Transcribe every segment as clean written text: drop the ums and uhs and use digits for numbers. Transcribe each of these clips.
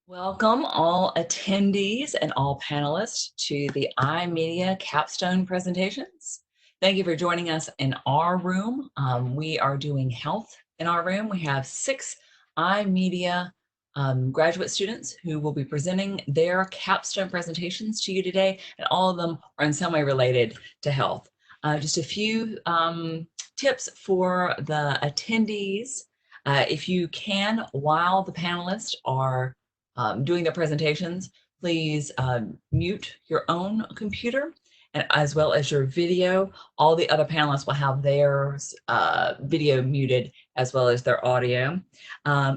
Welcome all attendees and all panelists to the iMedia Capstone presentations. Thank you for joining us in our room. We are doing health in our room. We have 6 iMedia graduate students who will be presenting their capstone presentations to you today, and all of them are in some way related to health. Just a few tips for the attendees. If you can, while the panelists are doing their presentations, please mute your own computer and as well as your video. All the other panelists will have their video muted as well as their audio.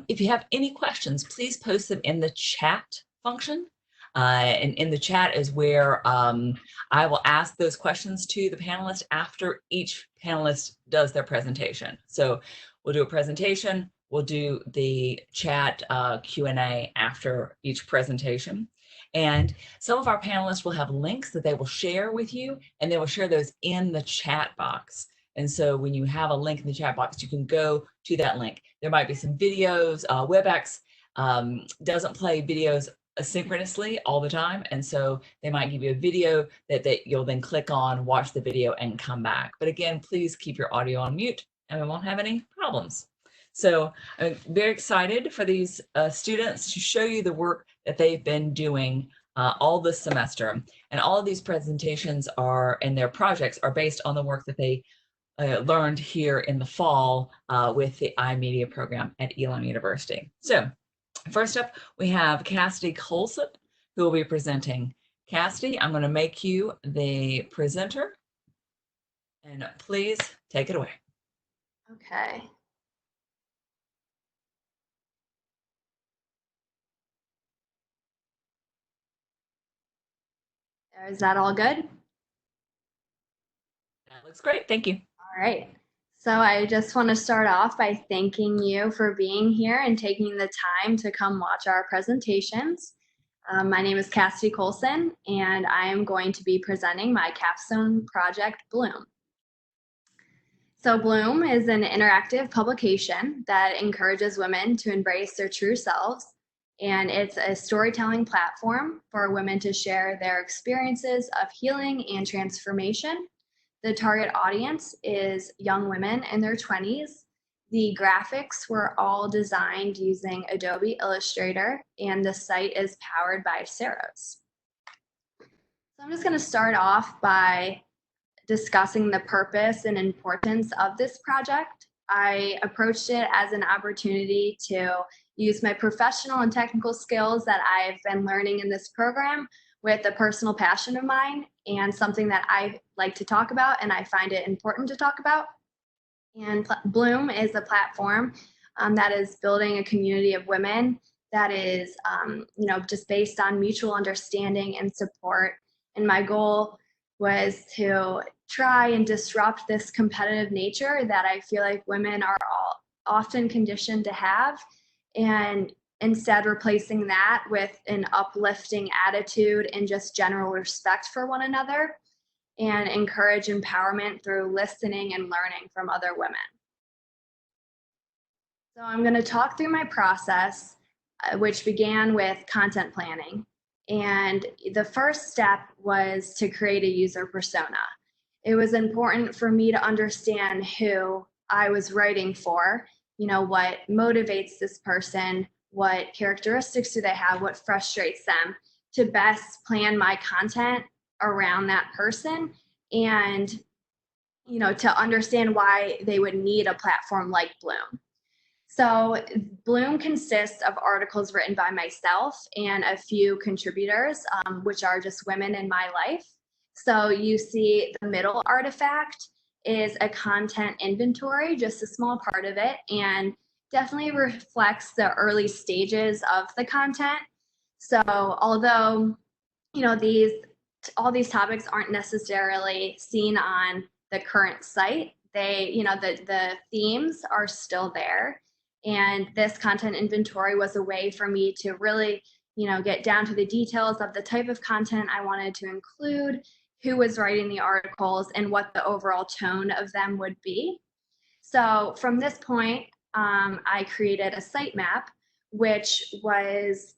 If you have any questions, please post them in the chat function. And in the chat is where I will ask those questions to the panelists after each panelist does their presentation. So we'll do a presentation, we'll do the chat Q&A after each presentation. And some of our panelists will have links that they will share with you, and they will share those in the chat box. And so when you have a link in the chat box, you can go to that link. There might be some videos. WebEx doesn't play videos asynchronously all the time, and so they might give you a video that you'll then click on, watch the video, and come back. But again, please keep your audio on mute, and we won't have any problems. So I'm very excited for these students to show you the work that they've been doing all this semester. And all of these presentations are, and their projects are based on the work that they learned here in the fall with the iMedia program at Elon University. So first up, we have Cassidy Colson, who will be presenting. Cassidy, I'm going to make you the presenter, and please take it away. Okay. Is that all good? That looks great. Thank you. All right. So I just want to start off by thanking you for being here and taking the time to come watch our presentations. My name is Cassidy Colson, and I am going to be presenting my capstone project, Bloom. So Bloom is an interactive publication that encourages women to embrace their true selves, and it's a storytelling platform for women to share their experiences of healing and transformation. The target audience is young women in their 20s. The graphics were all designed using Adobe Illustrator, and the site is powered by Saros. So I'm just going to start off by discussing the purpose and importance of this project. I approached it as an opportunity to use my professional and technical skills that I've been learning in this program with a personal passion of mine and something that I like to talk about and I find it important to talk about. And Bloom is a platform that is building a community of women that is, just based on mutual understanding and support. And my goal was to try and disrupt this competitive nature that I feel like women are all often conditioned to have, and instead replacing that with an uplifting attitude and just general respect for one another, and encourage empowerment through listening and learning from other women. So I'm going to talk through my process, which began with content planning. And the first step was to create a user persona. It was important for me to understand who I was writing for, what motivates this person, what characteristics do they have, what frustrates them, to best plan my content around that person, and to understand why they would need a platform like Bloom. So Bloom consists of articles written by myself and a few contributors, which are just women in my life. So you see the middle artifact is a content inventory, just a small part of it, and definitely reflects the early stages of the content. So although, all these topics aren't necessarily seen on the current site, they, the themes are still there. And this content inventory was a way for me to really, get down to the details of the type of content I wanted to include, who was writing the articles, and what the overall tone of them would be. So from this point, I created a sitemap, which was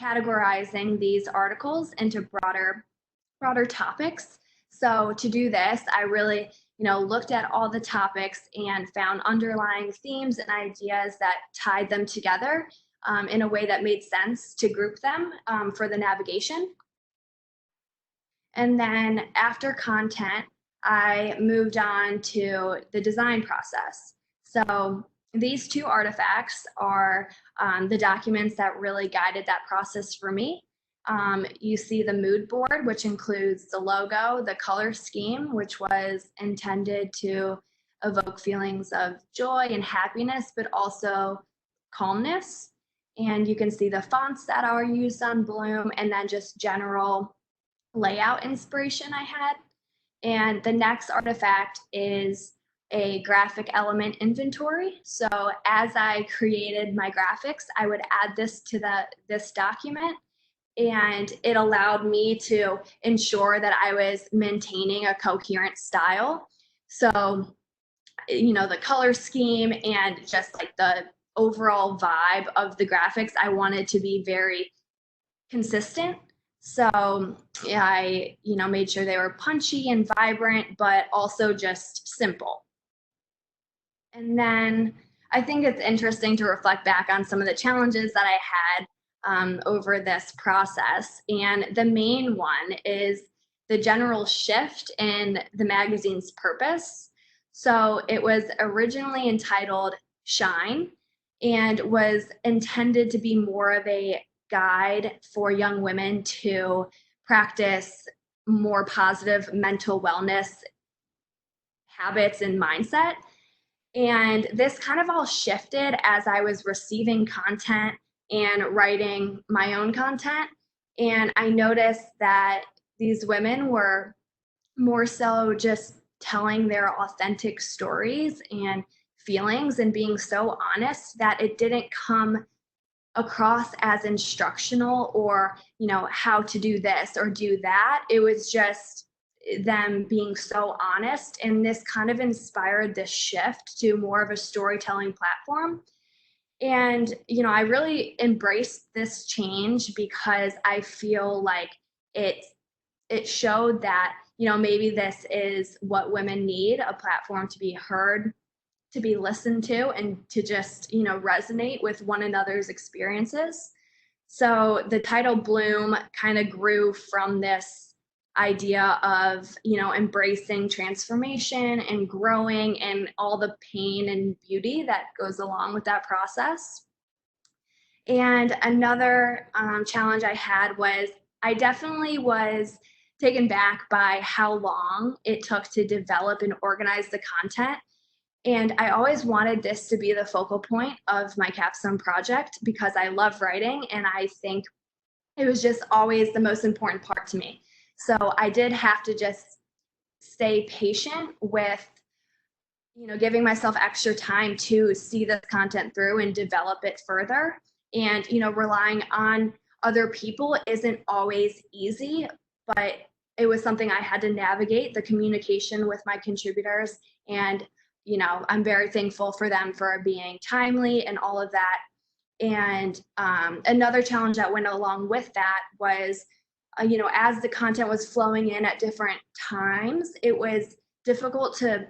categorizing these articles into broader topics. So to do this, I really, looked at all the topics and found underlying themes and ideas that tied them together in a way that made sense to group them for the navigation. And then after content, I moved on to the design process. So these two artifacts are the documents that really guided that process for me. You see the mood board, which includes the logo, the color scheme, which was intended to evoke feelings of joy and happiness, but also calmness. And you can see the fonts that are used on Bloom, and then just general layout inspiration I had. And the next artifact is a graphic element inventory. So as I created my graphics, I would add this to this document, and it allowed me to ensure that I was maintaining a coherent style. So, the color scheme and just like the overall vibe of the graphics, I wanted to be very consistent. So yeah, I, made sure they were punchy and vibrant, but also just simple. And then I think it's interesting to reflect back on some of the challenges that I had over this process. And the main one is the general shift in the magazine's purpose. So it was originally entitled Shine and was intended to be more of a guide for young women to practice more positive mental wellness habits and mindset. And this kind of all shifted as I was receiving content and writing my own content. And I noticed that these women were more so just telling their authentic stories and feelings and being so honest that it didn't come across as instructional or, how to do this or do that. It was just them being so honest. And this kind of inspired this shift to more of a storytelling platform. And, I really embraced this change because I feel like it showed that, maybe this is what women need, a platform to be heard, to be listened to, and to just, resonate with one another's experiences. So the title Bloom kind of grew from this idea of, embracing transformation and growing and all the pain and beauty that goes along with that process. And another challenge I had was I definitely was taken back by how long it took to develop and organize the content. And I always wanted this to be the focal point of my capstone project because I love writing and I think it was just always the most important part to me. So I did have to just stay patient with, giving myself extra time to see this content through and develop it further. And, relying on other people isn't always easy, but it was something I had to navigate, the communication with my contributors. And, I'm very thankful for them for being timely and all of that. And another challenge that went along with that was, as the content was flowing in at different times, it was difficult to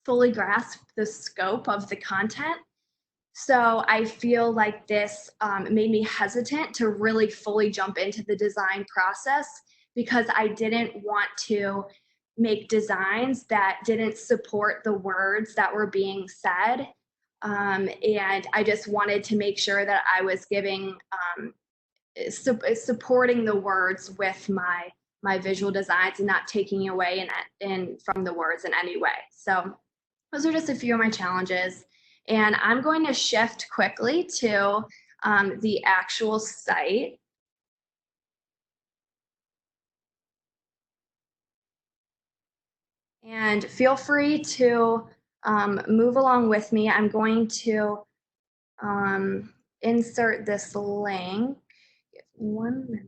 fully grasp the scope of the content. So I feel like this made me hesitant to really fully jump into the design process because I didn't want to make designs that didn't support the words that were being said. And I just wanted to make sure that I was giving supporting the words with my visual designs and not taking away in from the words in any way. So those are just a few of my challenges. And I'm going to shift quickly to the actual site. And feel free to move along with me. I'm going to insert this link. Give me 1 minute.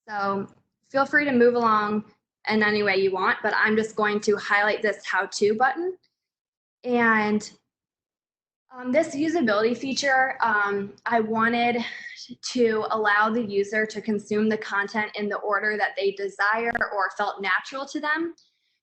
So feel free to move along in any way you want, but I'm just going to highlight this how-to button. And this usability feature, I wanted to allow the user to consume the content in the order that they desire or felt natural to them.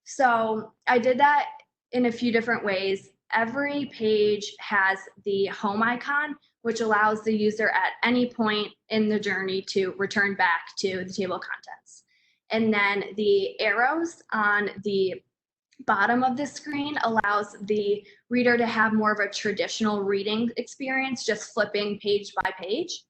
So I did that in a few different ways. Every page has the home icon, which allows the user at any point in the journey to return back to the table of contents. And then the arrows on the bottom of the screen allows the reader to have more of a traditional reading experience, just flipping page by page.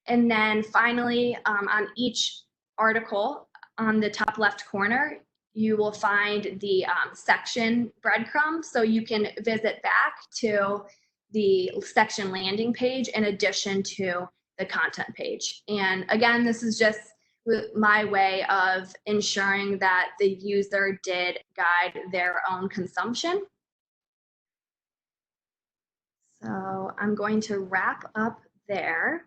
And then finally, on each article on the top left corner, you will find the section breadcrumb, so you can visit back to the section landing page in addition to the content page. And again, this is just my way of ensuring that the user did guide their own consumption. So I'm going to wrap up there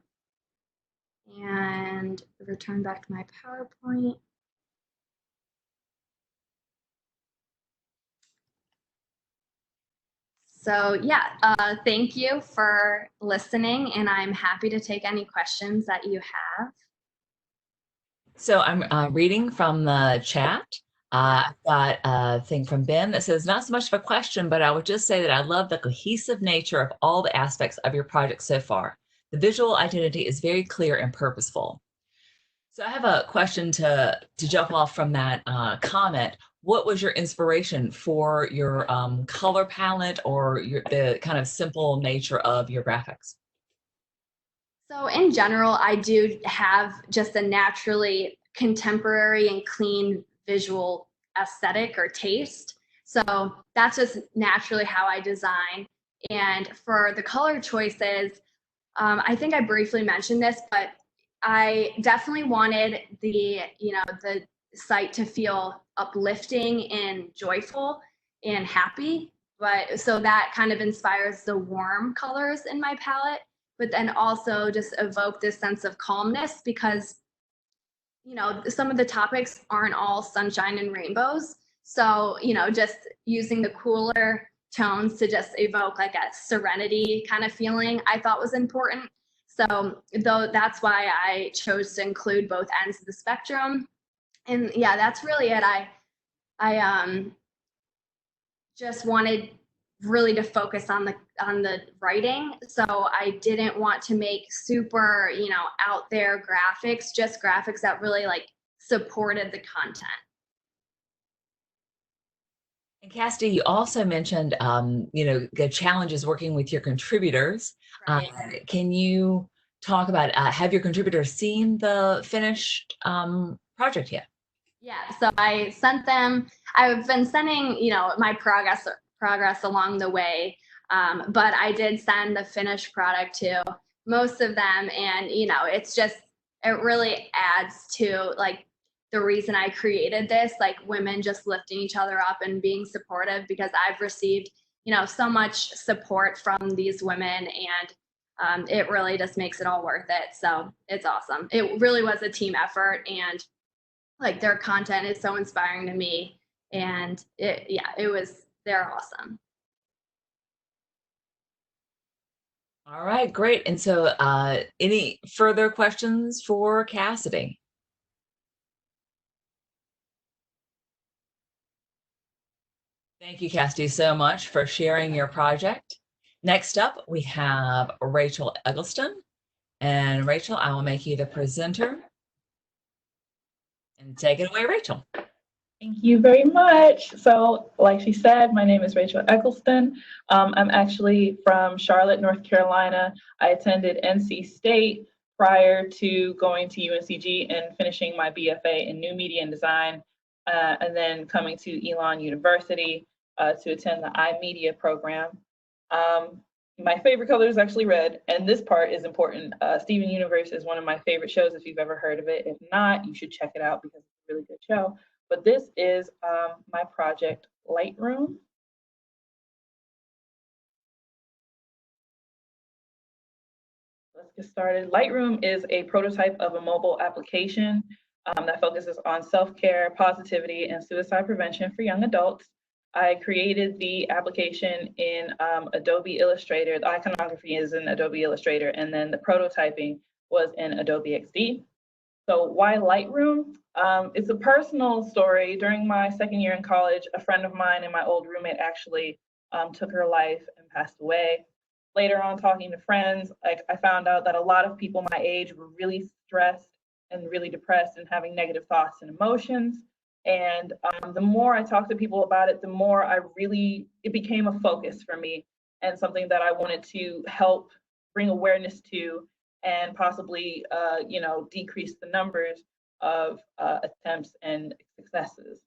and return back to my PowerPoint. So yeah, thank you for listening, and I'm happy to take any questions that you have. So I'm reading from the chat. I've got a thing from Ben that says, not so much of a question, but I would just say that I love the cohesive nature of all the aspects of your project so far. The visual identity is very clear and purposeful. So I have a question to jump off from that comment. What was your inspiration for your color palette or the kind of simple nature of your graphics? So in general, I do have just a naturally contemporary and clean visual aesthetic or taste. So that's just naturally how I design. And for the color choices, I think I briefly mentioned this, but I definitely wanted the site to feel uplifting and joyful and happy. But so that kind of inspires the warm colors in my palette, but then also just evoke this sense of calmness because some of the topics aren't all sunshine and rainbows. So, just using the cooler tones to just evoke like a serenity kind of feeling I thought was important. So, though that's why I chose to include both ends of the spectrum. And yeah, that's really it. I just wanted really to focus on the writing, so I didn't want to make super out there graphics, just graphics that really like supported the content. And Cassidy, you also mentioned, the challenges working with your contributors. Right. Can you talk about, have your contributors seen the finished project yet? Yeah, so I sent them. I've been sending, my progress along the way, but I did send the finished product to most of them, and it's just it really adds to like the reason I created this, like women just lifting each other up and being supportive because I've received so much support from these women, and it really just makes it all worth it. So it's awesome. It really was a team effort, and like their content is so inspiring to me, and they're awesome. All right, great. And so any further questions for Cassidy? Thank you, Cassidy, so much for sharing your project. Next up, we have Rachel Eggleston. And Rachel, I will make you the presenter. And take it away, Rachel. Thank you very much. So, like she said, my name is Rachel Eggleston. I'm actually from Charlotte, North Carolina. I attended NC State prior to going to UNCG and finishing my BFA in New Media and Design, and then coming to Elon University to attend the iMedia program. My favorite color is actually red, and this part is important. Steven Universe is one of my favorite shows if you've ever heard of it. If not, you should check it out because it's a really good show. But this is my project, Lightroom. Let's get started. Lightroom is a prototype of a mobile application. that focuses on self-care, positivity, and suicide prevention for young adults. I created the application in Adobe Illustrator. The iconography is in Adobe Illustrator, and then the prototyping was in Adobe XD. So why Lightroom? It's a personal story. During my second year in college, a friend of mine and my old roommate actually took her life and passed away. Later on, talking to friends, I found out that a lot of people my age were really stressed and really depressed and having negative thoughts and emotions. And the more I talked to people about it, the more it became a focus for me and something that I wanted to help bring awareness to and possibly, decrease the numbers of attempts and successes.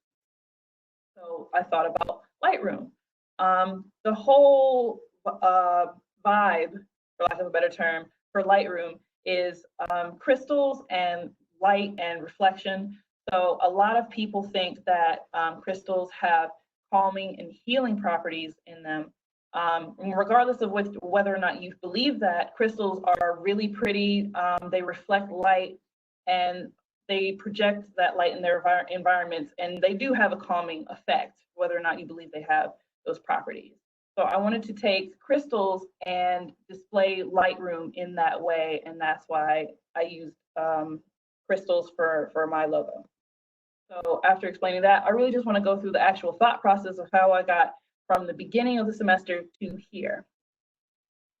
So I thought about Lightroom. The whole vibe, for lack of a better term, for Lightroom is crystals and light and reflection. So a lot of people think that crystals have calming and healing properties in them. Regardless of whether or not you believe that, crystals are really pretty. They reflect light and they project that light in their environments, and they do have a calming effect, whether or not you believe they have those properties. So I wanted to take crystals and display Lightroom in that way, and that's why I used crystals for my logo. So after explaining that, I really just want to go through the actual thought process of how I got from the beginning of the semester to here.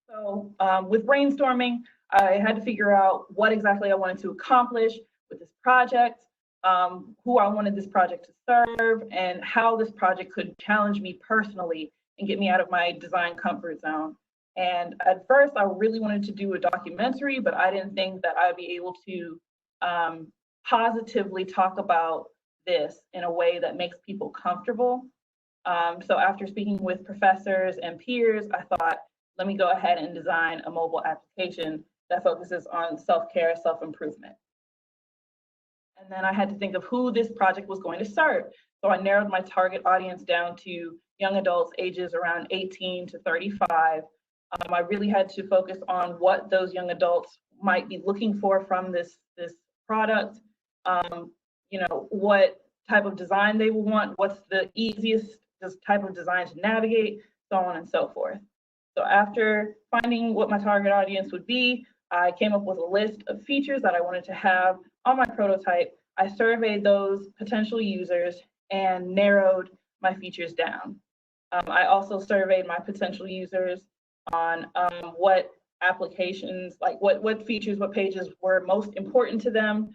So with brainstorming, I had to figure out what exactly I wanted to accomplish with this project, who I wanted this project to serve, and how this project could challenge me personally and get me out of my design comfort zone. And at first, I really wanted to do a documentary, but I didn't think that I'd be able to positively talk about this in a way that makes people comfortable. So after speaking with professors and peers, I thought, let me go ahead and design a mobile application that focuses on self-care, self-improvement. And then I had to think of who this project was going to serve. So I narrowed my target audience down to young adults ages around 18 to 35. I really had to focus on what those young adults might be looking for from this product, what type of design they will want, what's the easiest type of design to navigate, so on and so forth. So after finding what my target audience would be, I came up with a list of features that I wanted to have on my prototype. I surveyed those potential users and narrowed my features down. I also surveyed my potential users on what applications, like what features, what pages were most important to them.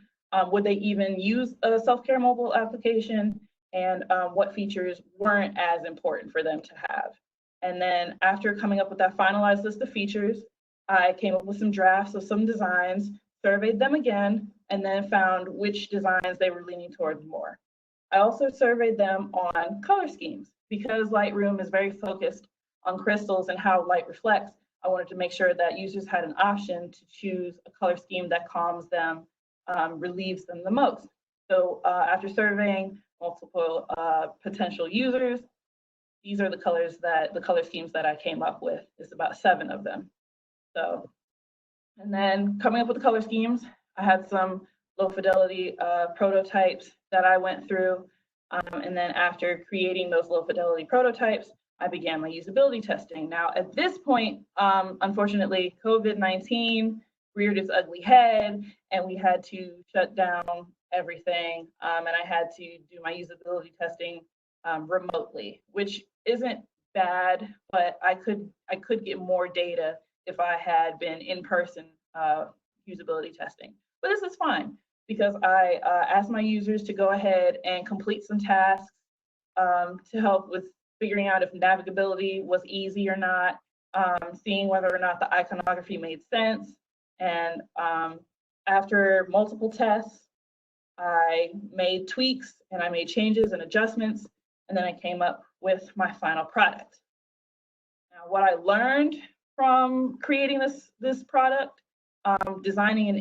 Would they even use a self-care mobile application? And what features weren't as important for them to have. And then after coming up with that finalized list of features, I came up with some drafts of some designs, surveyed them again, and then found which designs they were leaning towards more. I also surveyed them on color schemes. Because Lightroom is very focused on crystals and how light reflects, I wanted to make sure that users had an option to choose a color scheme that calms them, relieves them the most. So after surveying multiple potential users, these are the color schemes that I came up with. It's about 7 of them. So, and then coming up with the color schemes, I had some low fidelity prototypes that I went through. And then after creating those low fidelity prototypes, I began my usability testing. Now, at this point, unfortunately, COVID-19 reared its ugly head, and we had to shut down everything. And I had to do my usability testing remotely, which isn't bad, but I could get more data if I had been in person usability testing. But this is fine because I asked my users to go ahead and complete some tasks to help with figuring out if navigability was easy or not, seeing whether or not the iconography made sense. And after multiple tests, I made tweaks and I made changes and adjustments, and then I came up with my final product. Now, what I learned from creating this product, designing an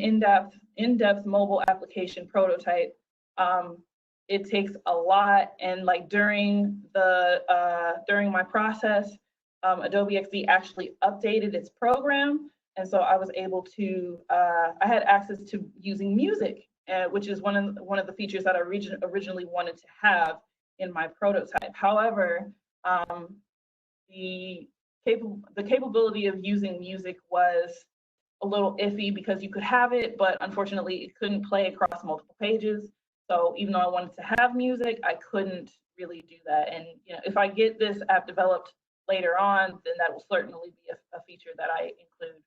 in-depth mobile application prototype, it takes a lot. And like during my process, Adobe XD actually updated its program, and so I was able to I had access to using music which is one of the features that I originally wanted to have in my prototype. However, the capability of using music was a little iffy because you could have it, but unfortunately it couldn't play across multiple pages. So even though I wanted to have music, I couldn't really do that. And if I get this app developed later on, then that will certainly be a feature that I include.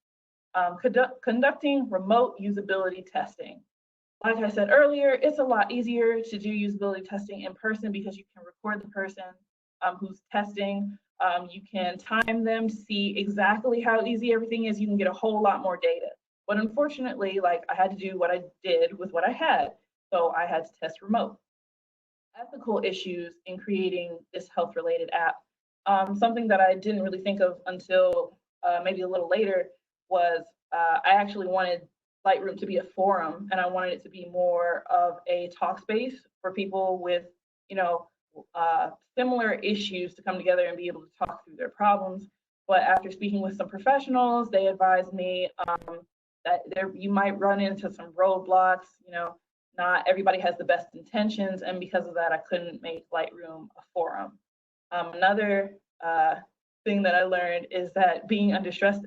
Conducting remote usability testing. Like I said earlier, it's a lot easier to do usability testing in person because you can record the person who's testing. You can time them to see exactly how easy everything is. You can get a whole lot more data. But unfortunately, like, I had to do what I did with what I had. So I had to test remote. Ethical issues in creating this health-related app. Something that I didn't really think of until maybe a little later was I actually wanted Lightroom to be a forum, and I wanted it to be more of a talk space for people with, similar issues to come together and be able to talk through their problems. But after speaking with some professionals, they advised me that you might run into some roadblocks. Not everybody has the best intentions, and because of that, I couldn't make Lightroom a forum. Another thing that I learned is that being under stress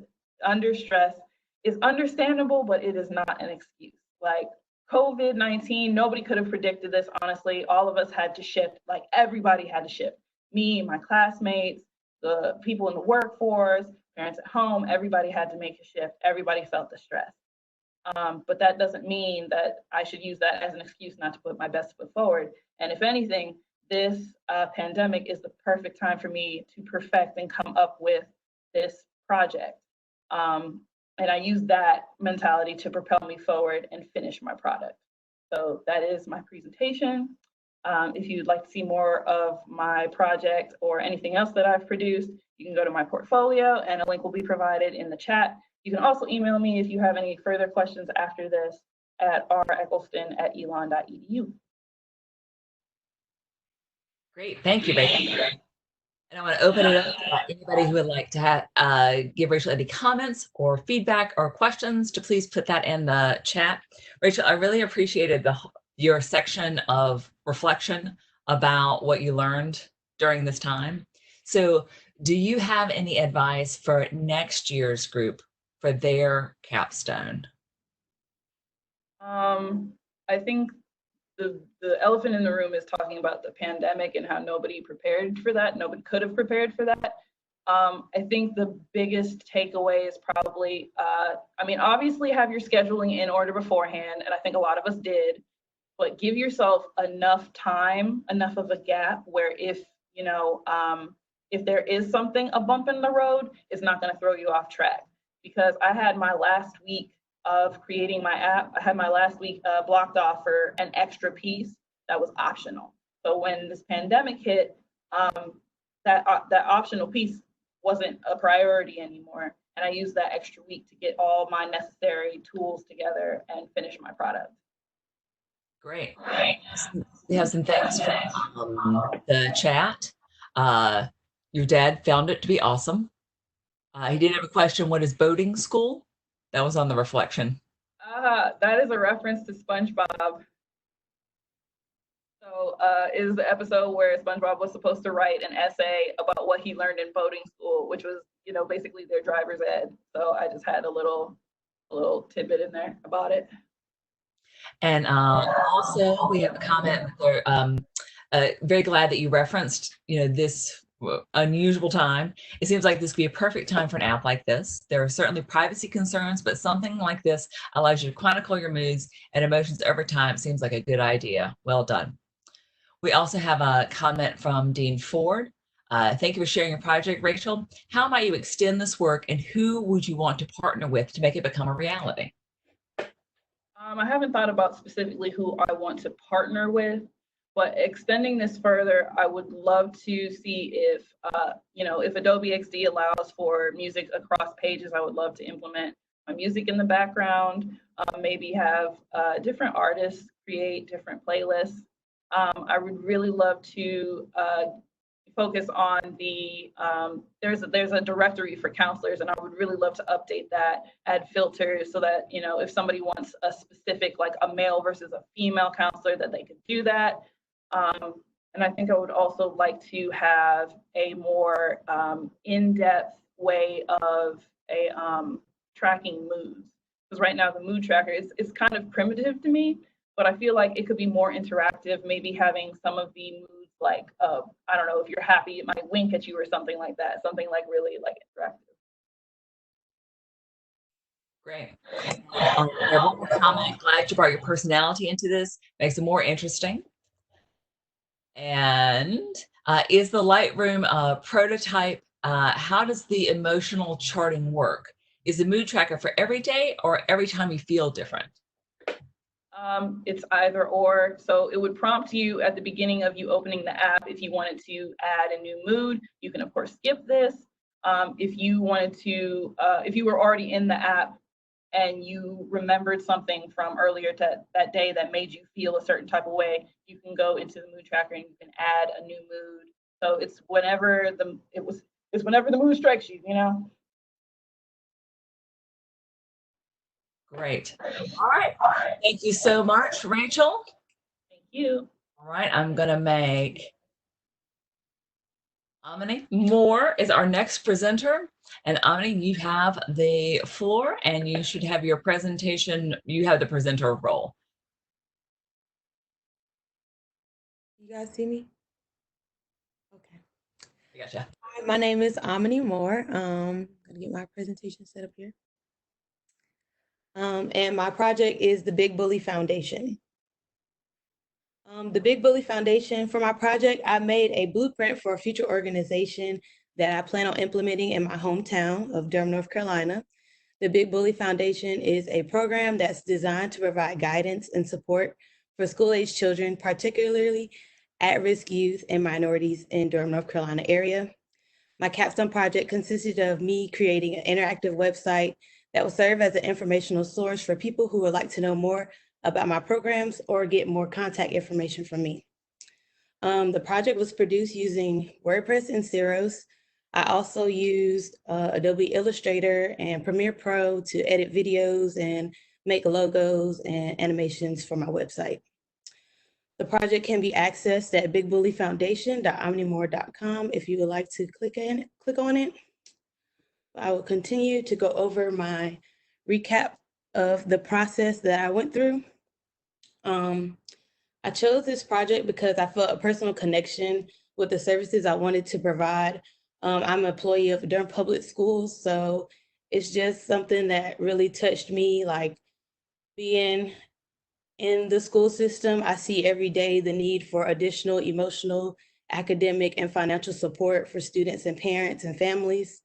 is understandable, but it is not an excuse. Like COVID-19, nobody could have predicted this, honestly. All of us had to shift, like everybody had to shift. Me, my classmates, the people in the workforce, parents at home, everybody had to make a shift. Everybody felt the stress. But that doesn't mean that I should use that as an excuse not to put my best foot forward. And if anything, this pandemic is the perfect time for me to perfect and come up with this project. And I use that mentality to propel me forward and finish my product. So that is my presentation. If you'd like to see more of my project or anything else that I've produced, you can go to my portfolio and a link will be provided in the chat. You can also email me if you have any further questions after this at reccleston@elon.edu. Great, thank you, Rachel. And I want to open it up to anybody who would like to give Rachel any comments or feedback or questions to please put that in the chat. Rachel, I really appreciated your section of reflection about what you learned during this time. So do you have any advice for next year's group for their capstone? I think the elephant in the room is talking about the pandemic and how nobody prepared for that. Nobody could have prepared for that. I think the biggest takeaway is probably, obviously have your scheduling in order beforehand, and I think a lot of us did, but give yourself enough time, enough of a gap where if there is something, a bump in the road, it's not going to throw you off track. Because I had my last week of creating my app, I had my last week blocked off for an extra piece that was optional. So when this pandemic hit, that optional piece wasn't a priority anymore. And I used that extra week to get all my necessary tools together and finish my product. Great. We have some things from the chat. Your dad found it to be awesome. He did have a question, what is boating school? That was on the reflection. That is a reference to SpongeBob. So is the episode where SpongeBob was supposed to write an essay about what he learned in boating school, which was, basically their driver's ed. So I just had a little tidbit in there about it. And also we have a comment there. Very glad that you referenced, this unusual time. It seems like this could be a perfect time for an app like this. There are certainly privacy concerns, but something like this allows you to chronicle your moods and emotions over time. Seems like a good idea. Well done. We also have a comment from Dean Ford. Thank you for sharing your project, Rachel. How might you extend this work and who would you want to partner with to make it become a reality? I haven't thought about specifically who I want to partner with, but extending this further, I would love to see if Adobe XD allows for music across pages. I would love to implement my music in the background, maybe have different artists create different playlists. I would really love to focus on the there's a directory for counselors, and I would really love to update that, add filters so that if somebody wants a specific, like a male versus a female counselor, that they could do that. And I think I would also like to have a more in-depth way of tracking moods, because right now the mood tracker is kind of primitive to me, but I feel like it could be more interactive, maybe having some of the moods like, I don't know, if you're happy, it might wink at you or something like that, something like really like interactive. Great. One more comment. Glad you brought your personality into this. Makes it more interesting. And is the Lightroom prototype, how does the emotional charting work? Is the mood tracker for every day or every time you feel different? It's either or. So it would prompt you at the beginning of you opening the app if you wanted to add a new mood. You can, of course, skip this. If you wanted to, if you were already in the app and you remembered something from earlier that day that made you feel a certain type of way, you can go into the mood tracker and you can add a new mood. So it's whenever the mood strikes you, Great. All right. Thank you so much, Rachel. Thank you. All right, I'm gonna make Amini Moore is our next presenter. And Amini, you have the floor and you should have your presentation. You have the presenter role. You guys see me? Okay. I gotcha. Hi, my name is Amini Moore. I'm gonna get my presentation set up here. And my project is the Big Bully Foundation. The Big Bully Foundation, for my project, I made a blueprint for a future organization that I plan on implementing in my hometown of Durham, North Carolina. The Big Bully Foundation is a program that's designed to provide guidance and support for school-age children, particularly at-risk youth and minorities in Durham, North Carolina area. My capstone project consisted of me creating an interactive website that will serve as an informational source for people who would like to know more about my programs or get more contact information from me. The project was produced using WordPress and Xerox. I also used Adobe Illustrator and Premiere Pro to edit videos and make logos and animations for my website. The project can be accessed at bigbullyfoundation.omnimore.com if you would like to click on it. I will continue to go over my recap of the process that I went through. I chose this project because I felt a personal connection with the services I wanted to provide. I'm an employee of Durham Public Schools, so it's just something that really touched me, like being in the school system. I see every day the need for additional emotional, academic, and financial support for students and parents and families.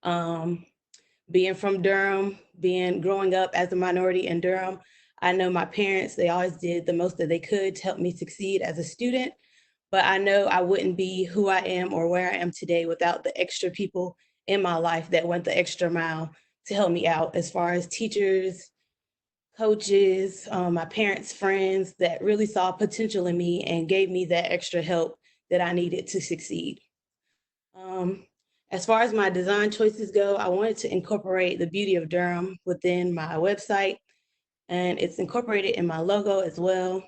Being from Durham, growing up as a minority in Durham, I know my parents, they always did the most that they could to help me succeed as a student, but I know I wouldn't be who I am or where I am today without the extra people in my life that went the extra mile to help me out, as far as teachers, coaches, my parents' friends that really saw potential in me and gave me that extra help that I needed to succeed. As far as my design choices go, I wanted to incorporate the beauty of Durham within my website, and it's incorporated in my logo as well.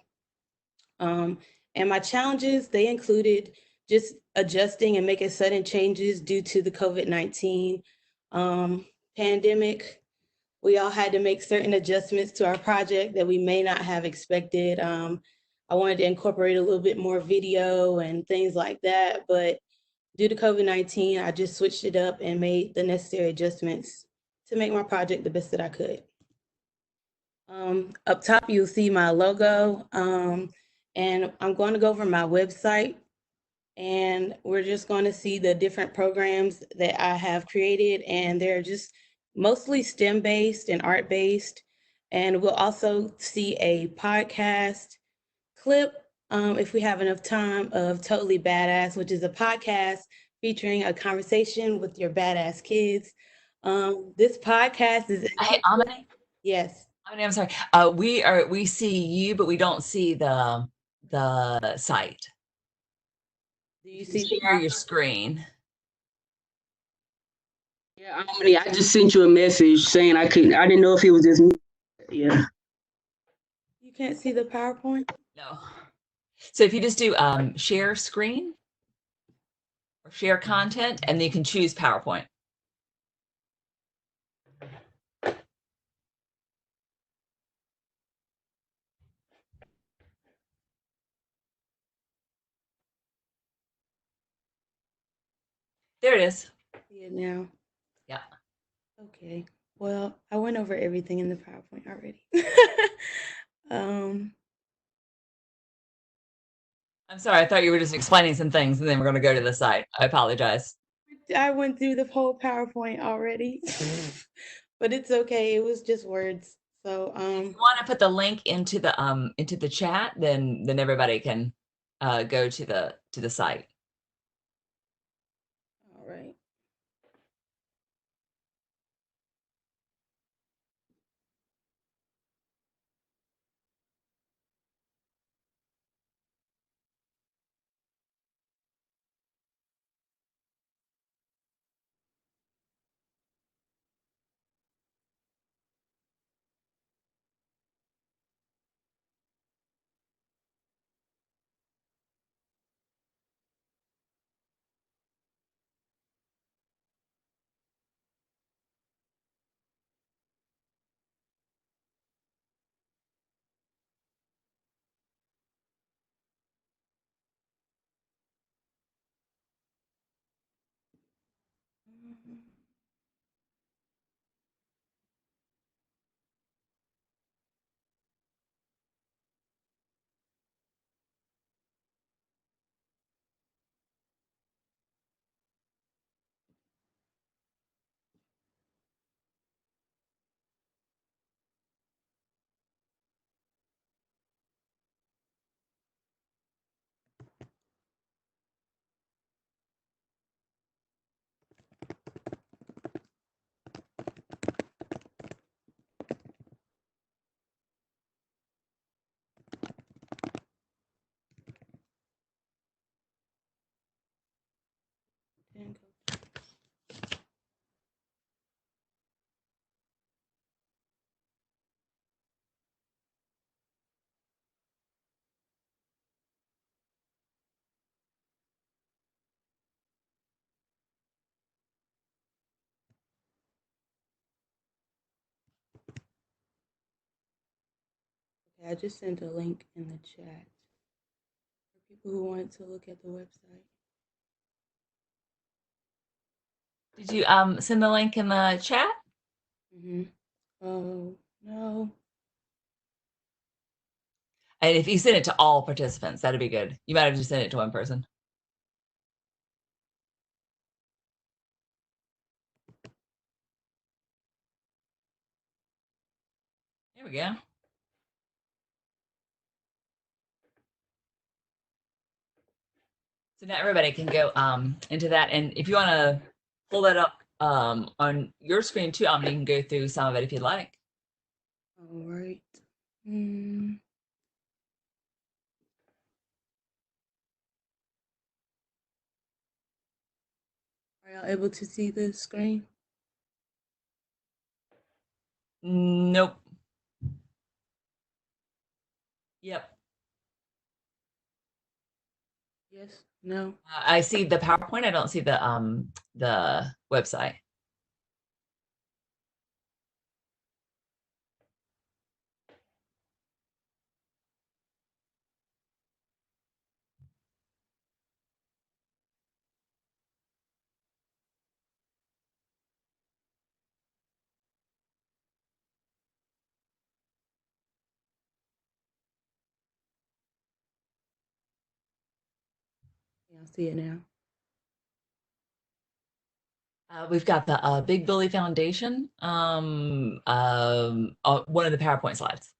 And my challenges, they included just adjusting and making sudden changes due to the COVID-19 pandemic. We all had to make certain adjustments to our project that we may not have expected. I wanted to incorporate a little bit more video and things like that, but due to COVID-19, I just switched it up and made the necessary adjustments to make my project the best that I could. Up top, you'll see my logo, and I'm going to go over my website, and we're just going to see the different programs that I have created, and they're just mostly STEM-based and art-based. And we'll also see a podcast clip, if we have enough time, of Totally Badass, which is a podcast featuring a conversation with your badass kids. This podcast is— Hey, Amini? Yes. Amini, I'm sorry. We see you, but we don't see the site. Do you see? Share your screen. Yeah, I just sent you a message saying I couldn't. I didn't know if it was just me. Yeah. You can't see the PowerPoint? No. So if you just do share screen or share content, and then you can choose PowerPoint. There it is. See it now. Yeah. Okay. Well, I went over everything in the PowerPoint already. um, I'm sorry. I thought you were just explaining some things, and then we're going to go to the site. I apologize. I went through the whole PowerPoint already, but it's okay. It was just words. So, If you want to put the link into the chat, then everybody can go to the site. all right. Then go. Okay, I just sent a link in the chat for people who want to look at the website. Did you send the link in the chat? Oh, no. And if you send it to all participants, that'd be good. You might have just sent it to one person. There we go. So now everybody can go into that. And if you want to pull that up on your screen too, you can go through some of it if you'd like. All right. Mm. Are y'all able to see the screen? Nope. Yep. Yes. No. I see the PowerPoint. I don't see the website. Y'all see it now. We've got the Big Billy Foundation, one of the PowerPoint slides.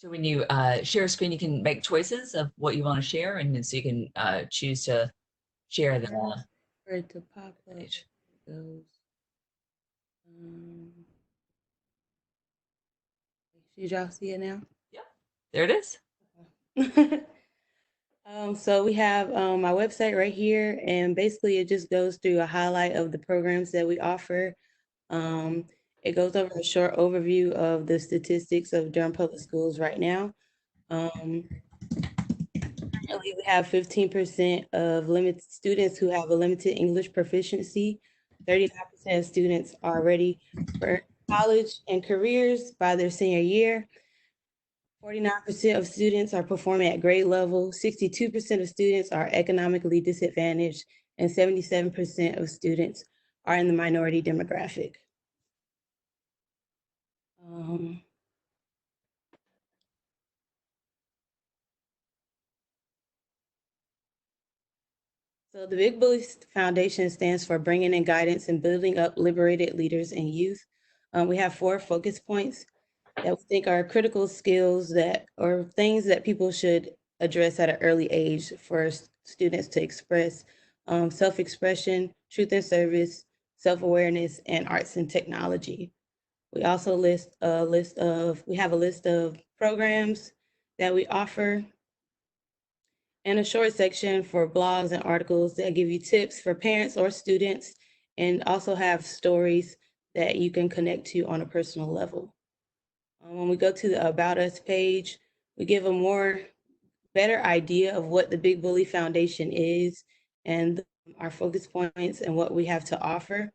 So when you share a screen, you can make choices of what you want to share, and then so you can choose to share the For it to pop up, page. it goes. Did y'all see it now? Yeah, there it is. So we have my website right here, and basically it just goes through a highlight of the programs that we offer. It goes over a short overview of the statistics of Durham Public Schools right now. Currently, we have 15% of limited students who have a limited English proficiency. 39% of students are ready for college and careers by their senior year. 49% of students are performing at grade level. 62% of students are economically disadvantaged, and 77% of students are in the minority demographic. So the Big Bully Foundation stands for Bringing in Guidance and Building Up Liberated Leaders and Youth. We have 4 focus points that we think are critical skills that, or things that people should address at an early age for students to express: self-expression, truth and service, self-awareness, and arts and technology. We also we have a list of programs that we offer, and a short section for blogs and articles that give you tips for parents or students, and also have stories that you can connect to on a personal level. When we go to the About Us page, we give a better idea of what the Big Bully Foundation is and our focus points and what we have to offer.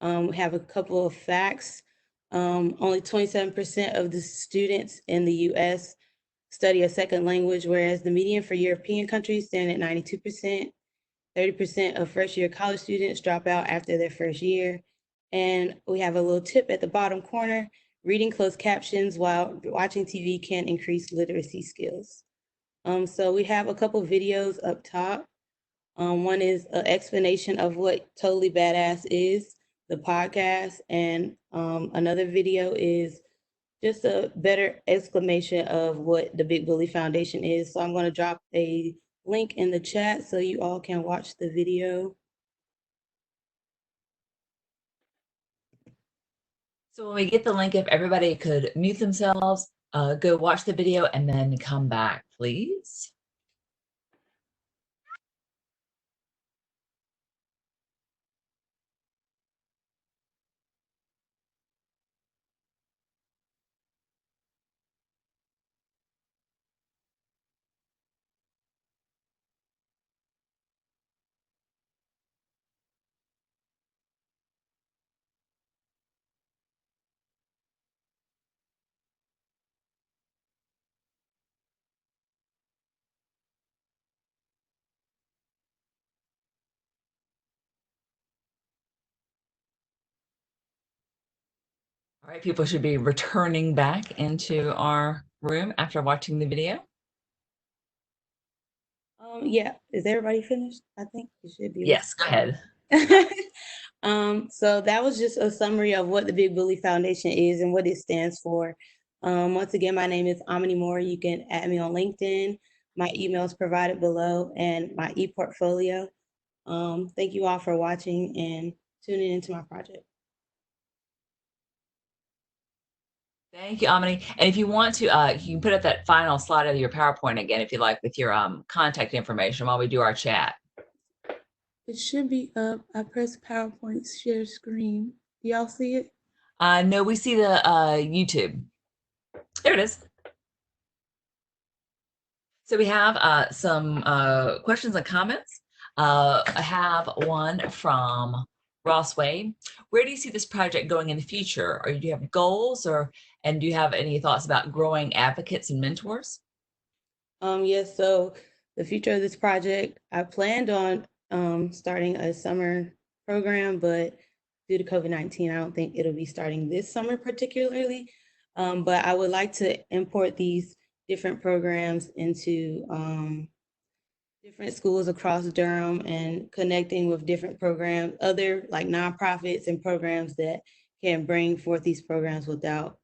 We have a couple of facts. Only 27% of the students in the US study a second language, whereas the median for European countries stand at 92%. 30% of first-year college students drop out after their first year. And we have a little tip at the bottom corner: reading closed captions while watching TV can increase literacy skills. So we have a couple videos up top. One is an explanation of what Totally Badass is, the podcast, and another video is just a better exclamation of what the Big Bully Foundation is. So I'm going to drop a link in the chat so you all can watch the video. So when we get the link, if everybody could mute themselves, go watch the video, and then come back, please. All right, people should be returning back into our room after watching the video. Yeah, is everybody finished? I think it should be. Yes, go ahead. So that was just a summary of what the Big Bully Foundation is and what it stands for. Once again, my name is Amini Moore. You can add me on LinkedIn. My email is provided below, and my e-portfolio. Thank you all for watching and tuning into my project. Thank you, Amini. And if you want to, you can put up that final slide of your PowerPoint again, if you like, with your contact information while we do our chat. It should be up. I pressed PowerPoint share screen. Do y'all see it? No, we see the YouTube. There it is. So we have some questions and comments. I have one from Ross Wade. Where do you see this project going in the future? Or do you have goals, and do you have any thoughts about growing advocates and mentors? Yes, so the future of this project, I planned on starting a summer program, but due to COVID-19, I don't think it'll be starting this summer particularly. But I would like to import these different programs into different schools across Durham and connecting with different programs, other like nonprofits and programs that can bring forth these programs without,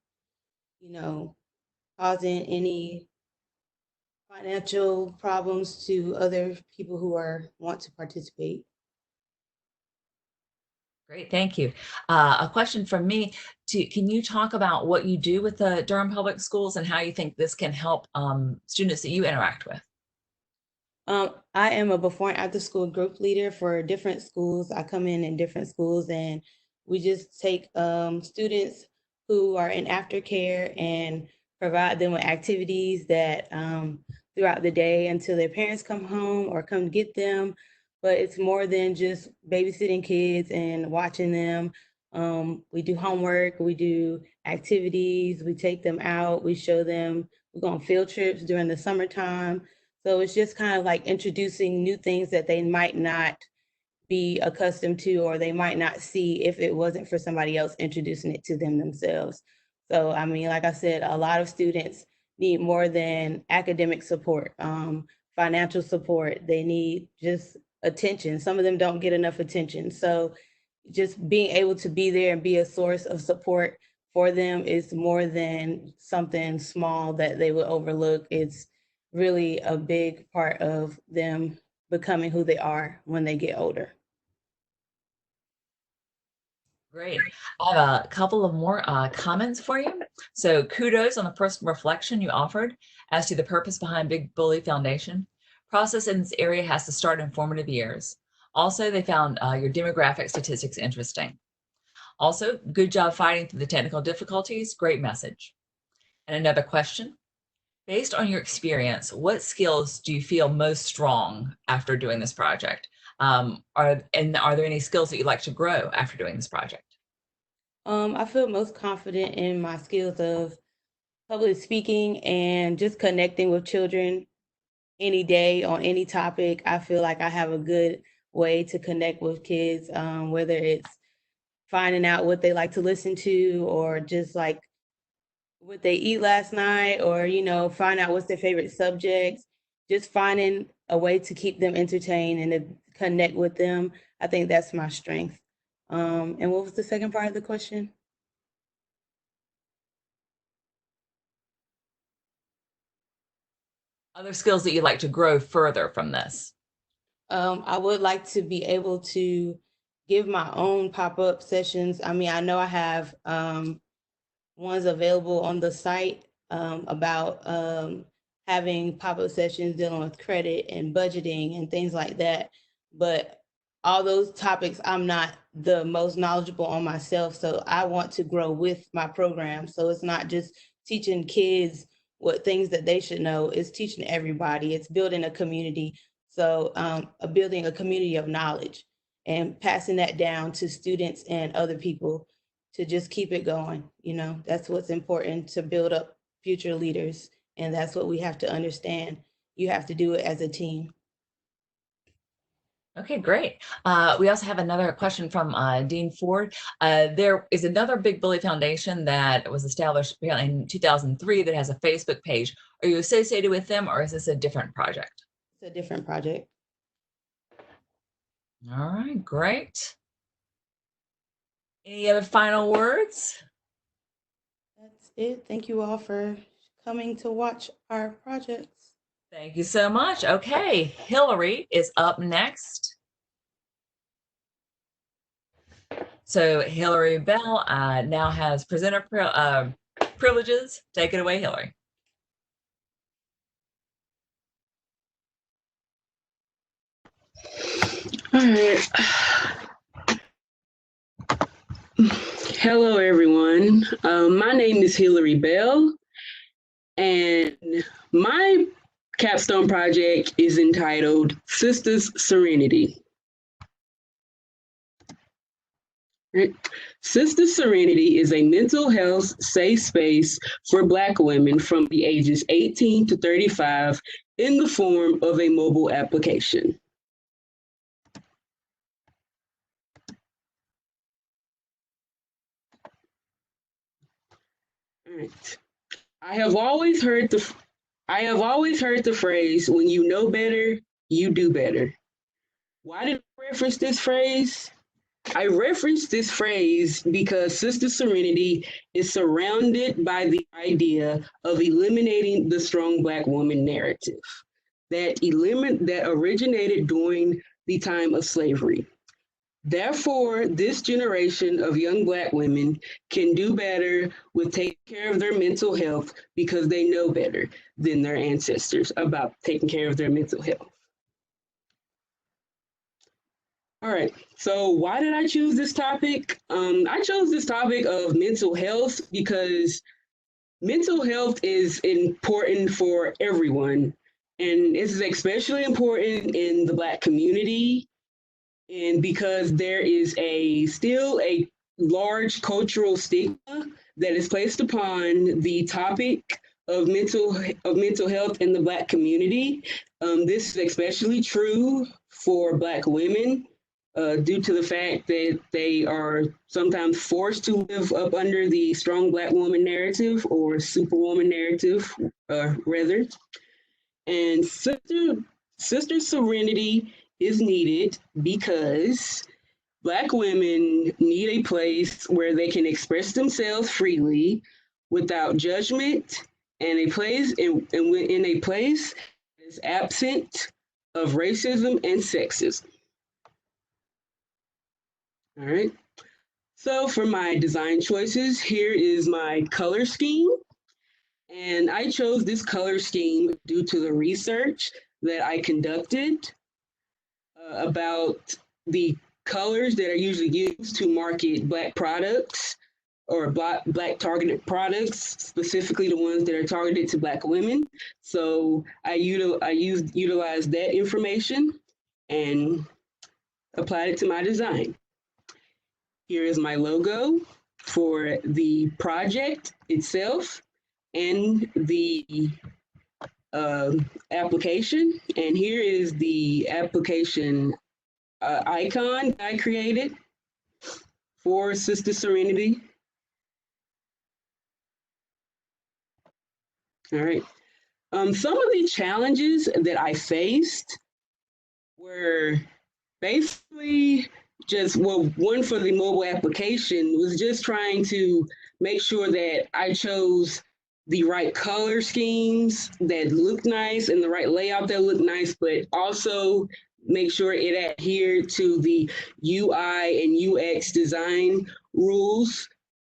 causing any financial problems to other people who want to participate. Great, thank you. A question from me, can you talk about what you do with the Durham Public Schools and how you think this can help students that you interact with? I am a before and after school group leader for different schools. I come in different schools, and we just take students who are in aftercare and provide them with activities that throughout the day until their parents come home or come get them. But it's more than just babysitting kids and watching them. We do homework, we do activities, we take them out, we show them, we go on field trips during the summertime. So it's just kind of like introducing new things that they might not be accustomed to, or they might not see if it wasn't for somebody else introducing it to them themselves. So, I mean, like I said, a lot of students need more than academic support, financial support. They need just attention. Some of them don't get enough attention. So just being able to be there and be a source of support for them is more than something small that they would overlook. It's really a big part of them becoming who they are when they get older. Great. I have a couple of more comments for you. So kudos on the personal reflection you offered as to the purpose behind Big Bully Foundation. Process in this area has to start in formative years. Also, they found your demographic statistics interesting. Also, good job fighting through the technical difficulties. Great message. And another question. Based on your experience, what skills do you feel most strong after doing this project? Are there any skills that you'd like to grow after doing this project? I feel most confident in my skills of public speaking and just connecting with children any day on any topic. I feel like I have a good way to connect with kids, whether it's finding out what they like to listen to, or just like what they eat last night, or find out what's their favorite subjects. Just finding a way to keep them entertained and to connect with them. I think that's my strength. And what was the second part of the question? Other skills that you'd like to grow further from this? I would like to be able to give my own pop-up sessions. I mean, I know I have ones available on the site about having pop-up sessions dealing with credit and budgeting and things like that. But all those topics, I'm not the most knowledgeable on myself. So I want to grow with my program. So it's not just teaching kids what things that they should know, it's teaching everybody. It's building a community. So building a community of knowledge and passing that down to students and other people to just keep it going. That's what's important, to build up future leaders. And that's what we have to understand. You have to do it as a team. Okay, great. We also have another question from Dean Ford. There is another Big Bully Foundation that was established in 2003 that has a Facebook page. Are you associated with them, or is this a different project? It's a different project. All right, great. Any other final words? That's it. Thank you all for coming to watch our projects. Thank you so much. Okay, Hillary is up next. So Hillary Bell now has presenter privileges. Take it away, Hillary. All right. Hello, everyone. My name is Hillary Bell, and my capstone project is entitled Sisters Serenity. Right. Sister Serenity is a mental health safe space for Black women from the ages 18 to 35 in the form of a mobile application. All right. I have always heard the phrase, when you know better, you do better. Why did I reference this phrase? I referenced this phrase because Sister Serenity is surrounded by the idea of eliminating the strong Black woman narrative that originated during the time of slavery. Therefore, this generation of young Black women can do better with taking care of their mental health because they know better than their ancestors about taking care of their mental health. All right, so why did I choose this topic? I chose this topic of mental health because mental health is important for everyone, and it's especially important in the Black community, and because there is still a large cultural stigma that is placed upon the topic of mental health in the Black community. This is especially true for Black women. Due to the fact that they are sometimes forced to live up under the strong Black woman narrative or superwoman narrative, rather. And Sister Serenity is needed because Black women need a place where they can express themselves freely without judgment, and a place in a place that is absent of racism and sexism. All right. So for my design choices, here is my color scheme. And I chose this color scheme due to the research that I conducted about the colors that are usually used to market Black products or Black targeted products, specifically the ones that are targeted to Black women. So I utilized that information and applied it to my design. Here is my logo for the project itself and the application. And here is the application icon I created for Sister Serenity. All right. Some of the challenges that I faced were basically one for the mobile application was just trying to make sure that I chose the right color schemes that look nice and the right layout that look nice, but also make sure it adhered to the UI and UX design rules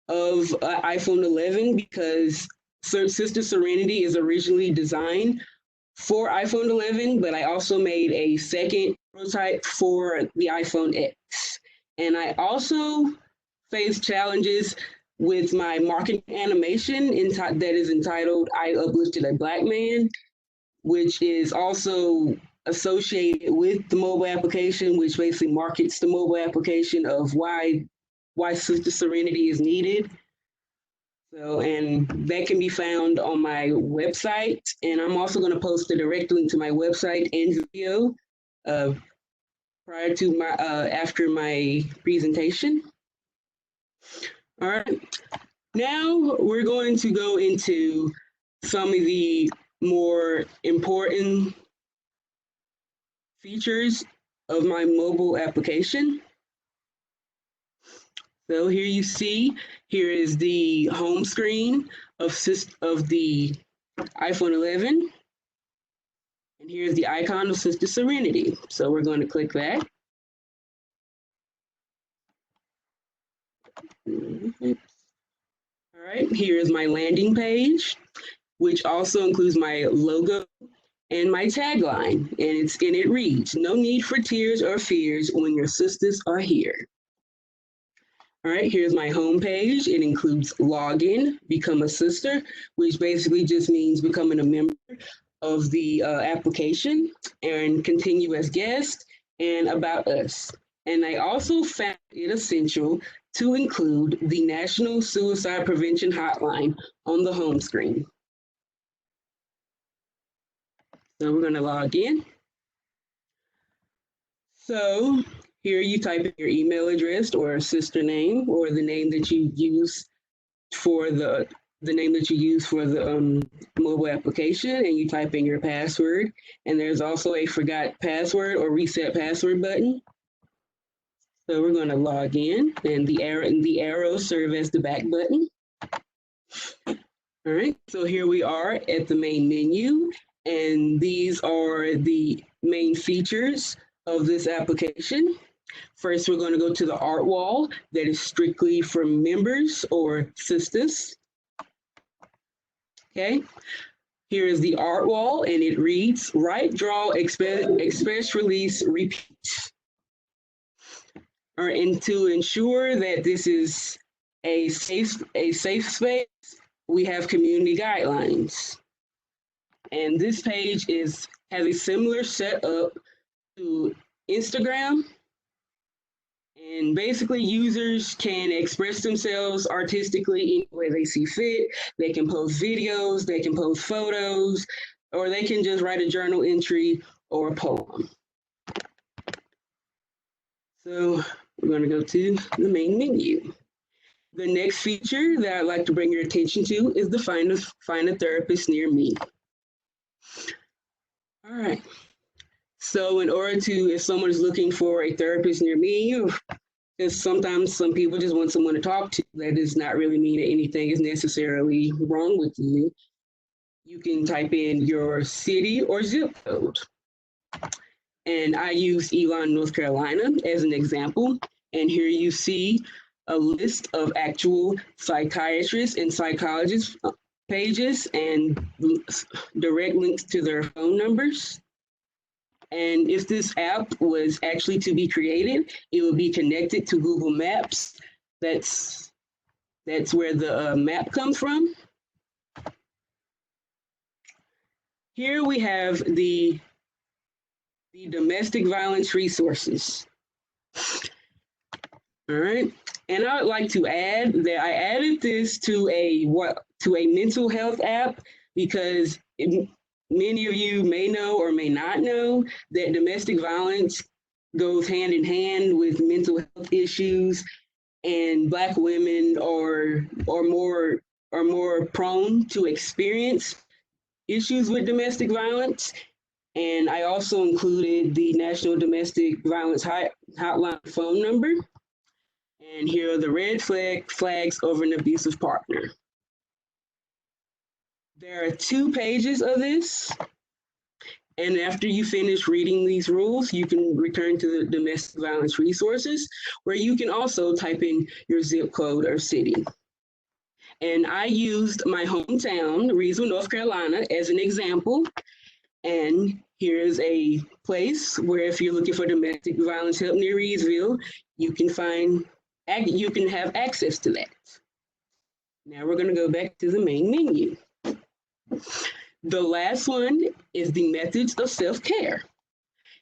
of iPhone 11 because Sister Serenity is originally designed for iPhone 11, but I also made a second prototype for the iPhone X. And I also faced challenges with my marketing animation that is entitled I Uplifted a Black Man, which is also associated with the mobile application, which basically markets the mobile application of why Sister Serenity is needed. So, and that can be found on my website. And I'm also going to post a direct link to my website and video prior to after my presentation. All right. Now we're going to go into some of the more important features of my mobile application. So here you see, here is the home screen of the iPhone 11. And here's the icon of Sister Serenity. So we're going to click that. All right, here is my landing page, which also includes my logo and my tagline. And it reads, "No need for tears or fears when your sisters are here." All right, here's my homepage. It includes login, become a sister, which basically just means becoming a member of the application, and continue as guest, and about us. And I also found it essential to include the National Suicide Prevention Hotline on the home screen. So we're going to log in. So here you type in your email address or sister name or the name that you use for the mobile application, and you type in your password. And there's also a forgot password or reset password button. So we're going to log in, and the arrows serve as the back button. All right, so here we are at the main menu, and these are the main features of this application. First, we're going to go to the art wall that is strictly for members or sisters. Okay, here is the art wall, and it reads, write, draw, express, release, repeat. And to ensure that this is a safe space, we have community guidelines. And this page has a similar setup to Instagram. And basically, users can express themselves artistically any way they see fit. They can post videos, they can post photos, or they can just write a journal entry or a poem. So we're going to go to the main menu. The next feature that I'd like to bring your attention to is the find a therapist near me. All right. So in order to, if someone is looking for a therapist near me, because sometimes some people just want someone to talk to, that does not really mean that anything is necessarily wrong with you. You can type in your city or zip code. And I use Elon, North Carolina as an example. And here you see a list of actual psychiatrists and psychologists pages and direct links to their phone numbers. And if this app was actually to be created, it would be connected to Google Maps. That's where the map comes from. Here we have the domestic violence resources. All right, and I would like to add that I added this to a mental health app because many of you may know or may not know that domestic violence goes hand in hand with mental health issues, and Black women are more prone to experience issues with domestic violence. And I also included the National Domestic Violence Hotline phone number. And here are the red flags over an abusive partner. There are 2 pages of this. And after you finish reading these rules, you can return to the domestic violence resources, where you can also type in your zip code or city. And I used my hometown, Reidsville, North Carolina, as an example. And here's a place where if you're looking for domestic violence help near Reidsville, you can have access to that. Now we're going to go back to the main menu. The last one is the methods of self-care.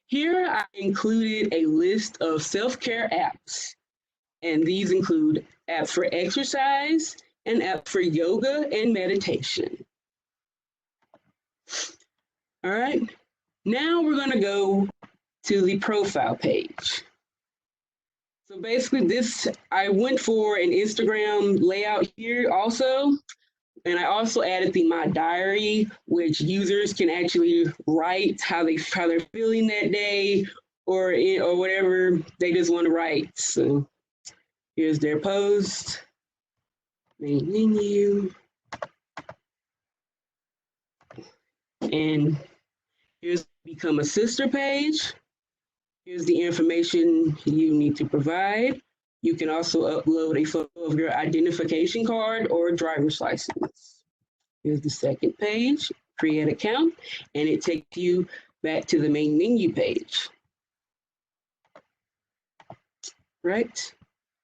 Here I included a list of self-care apps, and these include apps for exercise and apps for yoga and meditation. All right, now we're going to go to the profile page. So basically I went for an Instagram layout here also, and I also added the My Diary, which users can actually write how they're feeling that day or whatever they just want to write. So here's their post, main menu, and here's Become a Sister page. Here's the information you need to provide. You can also upload a photo of your identification card or driver's license. Here's the second page, create account, and it takes you back to the main menu page. Right?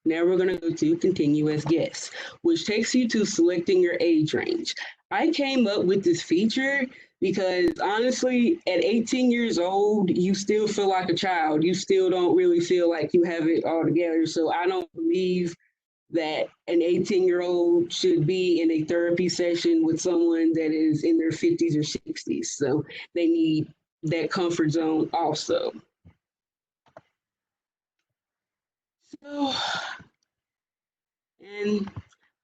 Now we're going to go to continue as guest, which takes you to selecting your age range. I came up with this feature because honestly, at 18 years old, you still feel like a child. You still don't really feel like you have it all together. So I don't believe that an 18-year-old should be in a therapy session with someone that is in their 50s or 60s. So they need that comfort zone also. So, and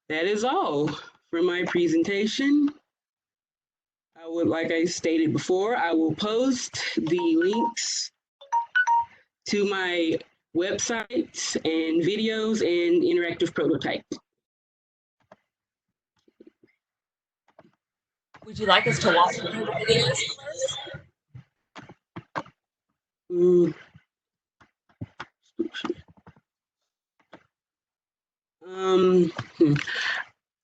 that is all for my presentation. Like I stated before, I will post the links to my websites and videos and interactive prototypes. Would you like us to watch one of the videos Mm.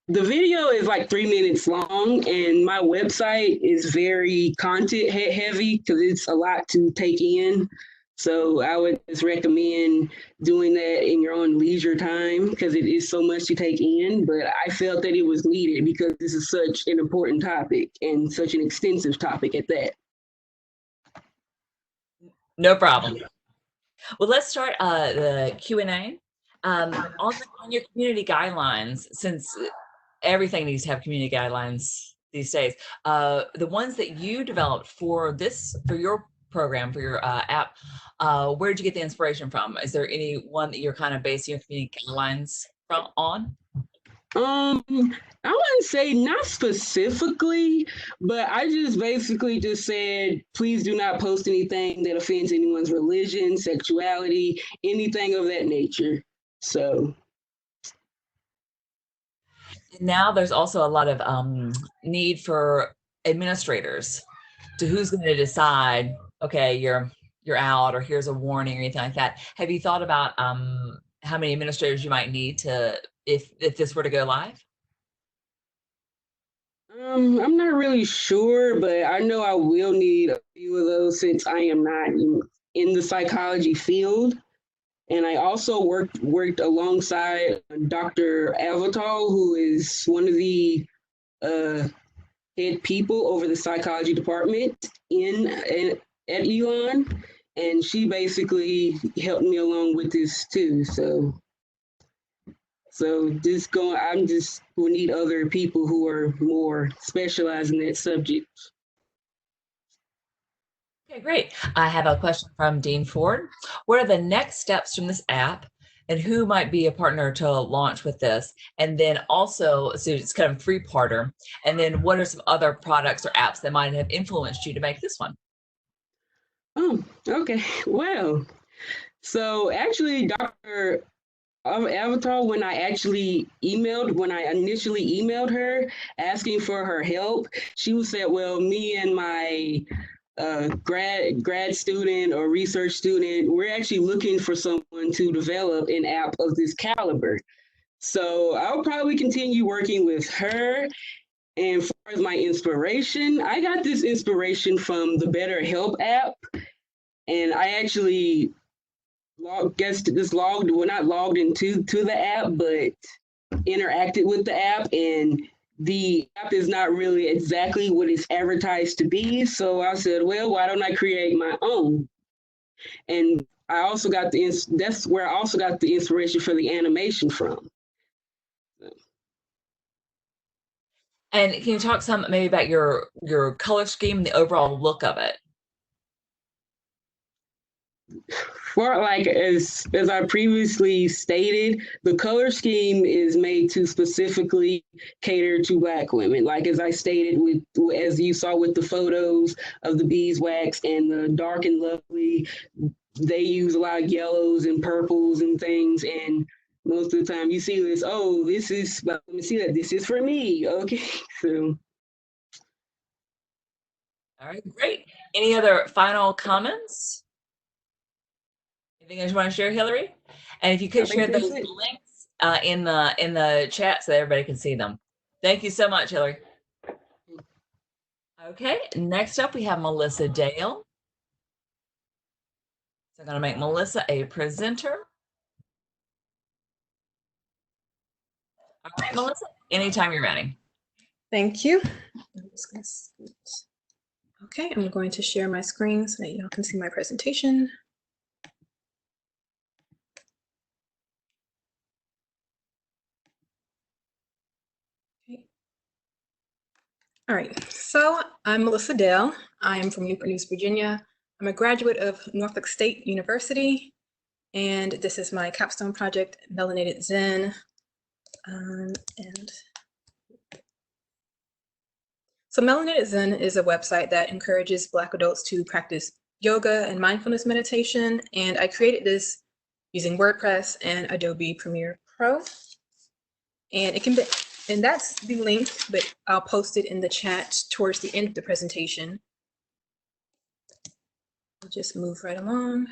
The video is like 3 minutes long, and my website is very content heavy because it's a lot to take in. So I would just recommend doing that in your own leisure time because it is so much to take in. But I felt that it was needed because this is such an important topic and such an extensive topic at that. No problem. Well, let's start the Q&A. On your community guidelines, since everything needs to have community guidelines these days, the ones that you developed for your program, for your app, where did you get the inspiration from? Is there any one that you're kind of basing your community guidelines on? I wouldn't say not specifically, but I just basically just said, please do not post anything that offends anyone's religion, sexuality, anything of that nature. So. Now there's also a lot of need for administrators to who's going to decide, okay, you're out, or here's a warning or anything like that. Have you thought about how many administrators you might need to, if this were to go live? I'm not really sure, but I know I will need a few of those since I am not in the psychology field. And I also worked alongside Dr. Avatar, who is one of the head people over the psychology department at Elon, and she basically helped me along with this too. So I'm just will need other people who are more specialized in that subject. Okay, great. I have a question from Dean Ford. What are the next steps from this app, and who might be a partner to launch with this? And then also, so it's kind of a three-parter. And then what are some other products or apps that might have influenced you to make this one? Oh, okay. Well, so actually, Dr. Avatar, when I initially emailed her asking for her help, she said, well, me and my grad student or research student, we're actually looking for someone to develop an app of this caliber. So I'll probably continue working with her. And as far as my inspiration, I got this inspiration from the BetterHelp app. And I actually not logged into the app, but interacted with the app, and the app is not really exactly what it's advertised to be. So I said, well, why don't I create my own? And I also got that's where I also got the inspiration for the animation from. And can you talk some maybe about your color scheme and the overall look of it? For like as I previously stated, the color scheme is made to specifically cater to Black women. Like as I stated, as you saw with the photos of the beeswax and the dark and lovely, they use a lot of yellows and purples and things. And most of the time, you see this. Oh, this is. Let me see that. This is for me. Okay, so. All right, great. Any other final comments? Anything else you want to share, Hillary? And if you could share those links in the chat so that everybody can see them. Thank you so much, Hillary. Okay, next up we have Melissa Dale. So I'm going to make Melissa a presenter. All right, Melissa, anytime you're ready. Thank you. Okay, I'm going to share my screen so that y'all can see my presentation. Okay. All right, so I'm Melissa Dale. I am from Newport News, Virginia. I'm a graduate of Norfolk State University, and this is my capstone project, Melanated Zen. So Melanated Zen is a website that encourages Black adults to practice yoga and mindfulness meditation, and I created this using WordPress and Adobe Premiere Pro. And it can be, and that's the link, but I'll post it in the chat towards the end of the presentation. I'll just move right along.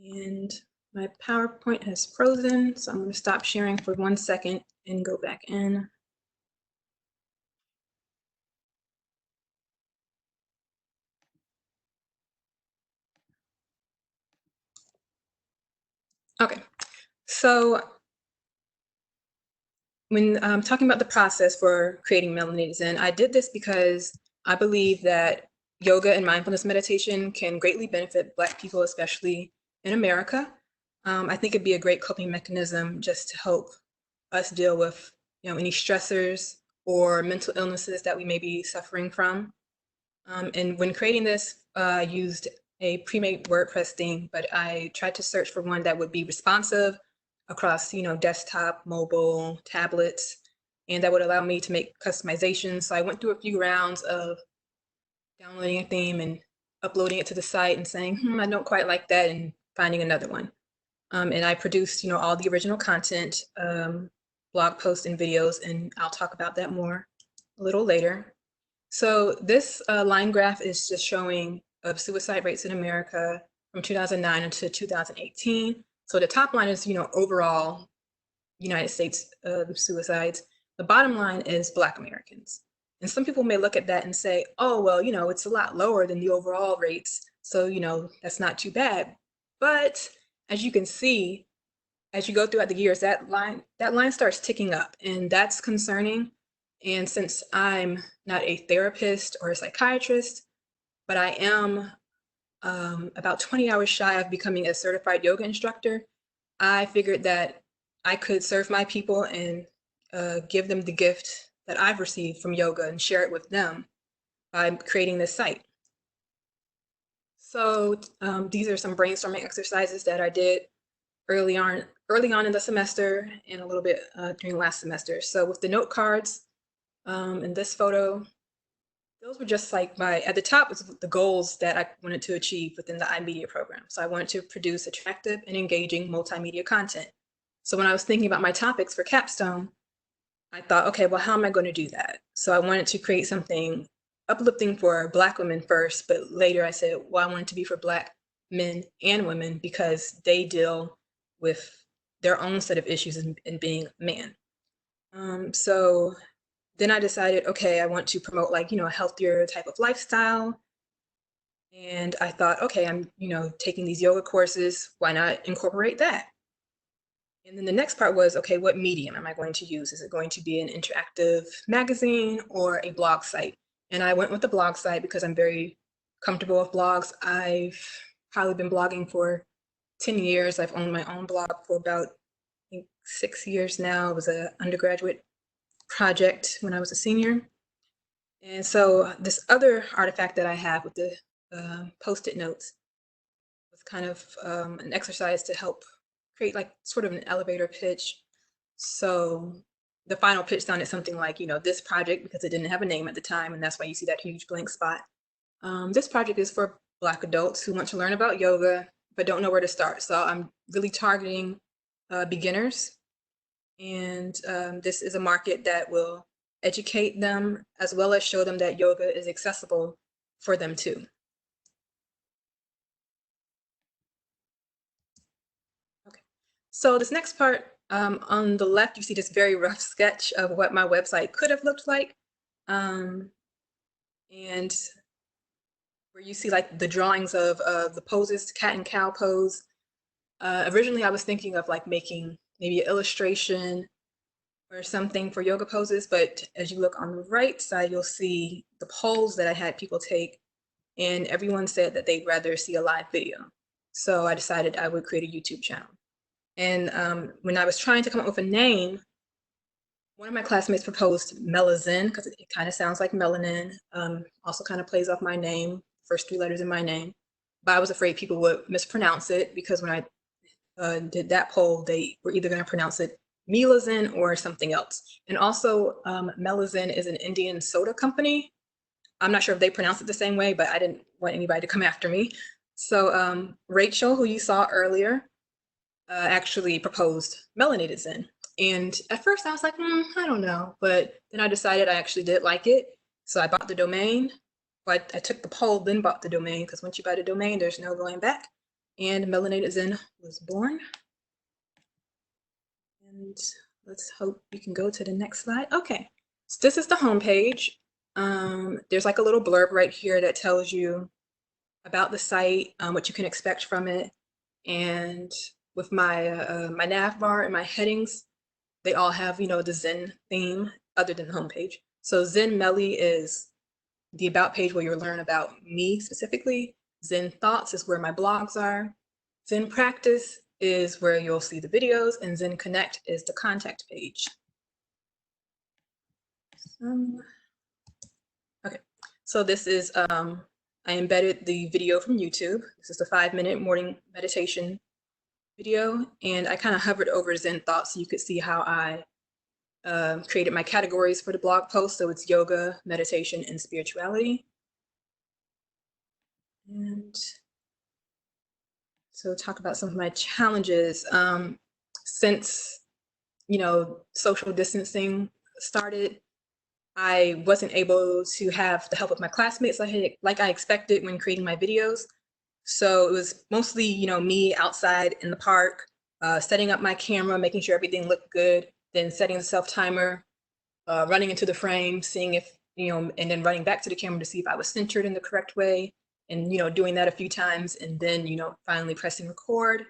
And my PowerPoint has frozen, so I'm going to stop sharing for 1 second and go back in. Okay, so when I'm talking about the process for creating Melanated Zen, I did this because I believe that yoga and mindfulness meditation can greatly benefit Black people, especially in America. I think it'd be a great coping mechanism just to help us deal with, any stressors or mental illnesses that we may be suffering from. And when creating this, I used a pre-made WordPress theme, but I tried to search for one that would be responsive across, desktop, mobile, tablets, and that would allow me to make customizations. So I went through a few rounds of downloading a theme and uploading it to the site and saying, I don't quite like that, and finding another one. And I produced, all the original content, blog posts and videos, and I'll talk about that more a little later. So this line graph is just showing of suicide rates in America from 2009 to 2018. So the top line is, overall United States suicides. The bottom line is Black Americans. And some people may look at that and say, oh, well, it's a lot lower than the overall rates. So, that's not too bad. But as you can see, as you go throughout the years, that line starts ticking up, and that's concerning. And since I'm not a therapist or a psychiatrist, but I am about 20 hours shy of becoming a certified yoga instructor, I figured that I could serve my people and give them the gift that I've received from yoga and share it with them by creating this site. So these are some brainstorming exercises that I did early on in the semester and a little bit during last semester. So with the note cards in this photo, those were just like at the top was the goals that I wanted to achieve within the iMedia program. So I wanted to produce attractive and engaging multimedia content. So when I was thinking about my topics for Capstone, I thought, okay, well, how am I going to do that? So I wanted to create something uplifting for Black women first, but later I said, well, I want it to be for Black men and women because they deal with their own set of issues in being a man. So then I decided, okay, I want to promote a healthier type of lifestyle. And I thought, okay, I'm, taking these yoga courses, why not incorporate that? And then the next part was, okay, what medium am I going to use? Is it going to be an interactive magazine or a blog site? And I went with the blog site because I'm very comfortable with blogs. I've probably been blogging for 10 years. I've owned my own blog for about, I think, 6 years now. It was an undergraduate project when I was a senior. And so this other artifact that I have with the Post-it notes was kind of an exercise to help create sort of an elevator pitch. So the final pitch sounded something like, this project, because it didn't have a name at the time, and that's why you see that huge blank spot. This project is for Black adults who want to learn about yoga, but don't know where to start. So I'm really targeting beginners. And this is a market that will educate them as well as show them that yoga is accessible for them too. Okay, so this next part, on the left, you see this very rough sketch of what my website could have looked like. And where you see the drawings of the poses, cat and cow pose. Originally, I was thinking of making maybe an illustration or something for yoga poses, but as you look on the right side, you'll see the polls that I had people take, and everyone said that they'd rather see a live video. So I decided I would create a YouTube channel. And when I was trying to come up with a name, one of my classmates proposed Melazen because it kind of sounds like melanin, also kind of plays off my name, first 3 letters in my name. But I was afraid people would mispronounce it because when I did that poll, they were either going to pronounce it Melazen or something else. And also, Melazen is an Indian soda company. I'm not sure if they pronounce it the same way, but I didn't want anybody to come after me. So Rachel, who you saw earlier, actually proposed melanated Zen. And at first I was like, I don't know. But then I decided I actually did like it. So I bought the domain. Well, I took the poll, then bought the domain, because once you buy the domain, there's no going back. And melanated Zen was born. And let's hope we can go to the next slide. Okay, so this is the homepage. There's like a little blurb right here that tells you about the site, what you can expect from it. And with my my nav bar and my headings, they all have, the Zen theme other than the homepage. So Zen Melly is the about page where you'll learn about me specifically. Zen Thoughts is where my blogs are. Zen Practice is where you'll see the videos, and Zen Connect is the contact page. Okay, so this is, I embedded the video from YouTube. This is the 5-minute morning meditation video, and I kind of hovered over Zen Thoughts so you could see how I created my categories for the blog post. So it's yoga, meditation, and spirituality. And so talk about some of my challenges. Since, social distancing started, I wasn't able to have the help of my classmates like I expected when creating my videos. So it was mostly, me outside in the park, setting up my camera, making sure everything looked good, then setting the self-timer, running into the frame, seeing if, and then running back to the camera to see if I was centered in the correct way, and, doing that a few times, and then, finally pressing record.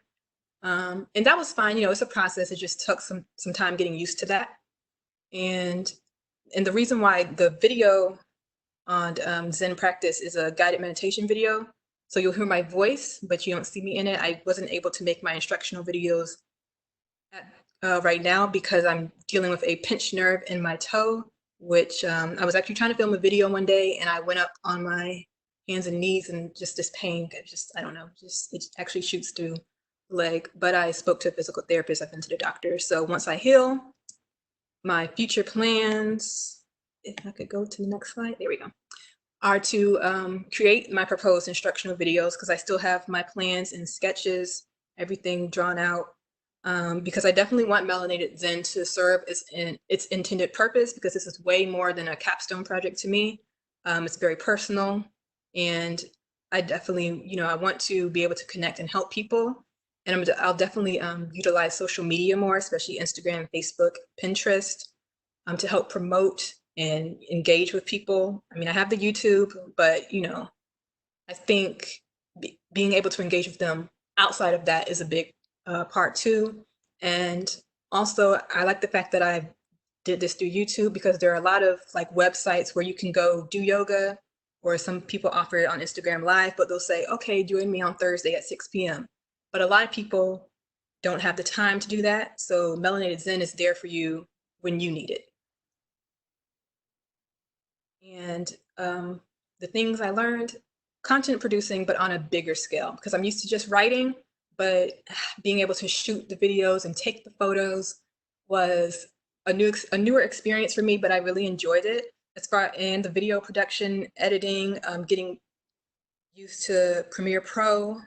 And that was fine. It's a process. It just took some time getting used to that. And the reason why the video on Zen Practice is a guided meditation video, so you'll hear my voice, but you don't see me in it. I wasn't able to make my instructional videos right now because I'm dealing with a pinched nerve in my toe, which I was actually trying to film a video one day, and I went up on my hands and knees, and just this pain, I don't know, it actually shoots through the leg. But I spoke to a physical therapist. I've been to the doctor. So once I heal, my future plans, if I could go to the next slide, there we go, are to create my proposed instructional videos, because I still have my plans and sketches, everything drawn out, because I definitely want Melanated Zen to serve its intended purpose, because this is way more than a capstone project to me. It's very personal, and I definitely, I want to be able to connect and help people. And I'll definitely utilize social media more, especially Instagram, Facebook, Pinterest, to help promote and engage with people. I mean, I have the YouTube, but, I think being able to engage with them outside of that is a big part too. And also, I like the fact that I did this through YouTube, because there are a lot of like websites where you can go do yoga, or some people offer it on Instagram Live, but they'll say, okay, join me on Thursday at 6 p.m. But a lot of people don't have the time to do that. So Melanated Zen is there for you when you need it. And the things I learned, content producing, but on a bigger scale, because I'm used to just writing, but being able to shoot the videos and take the photos was a newer experience for me, but I really enjoyed it. And the video production, editing, getting used to Premiere Pro.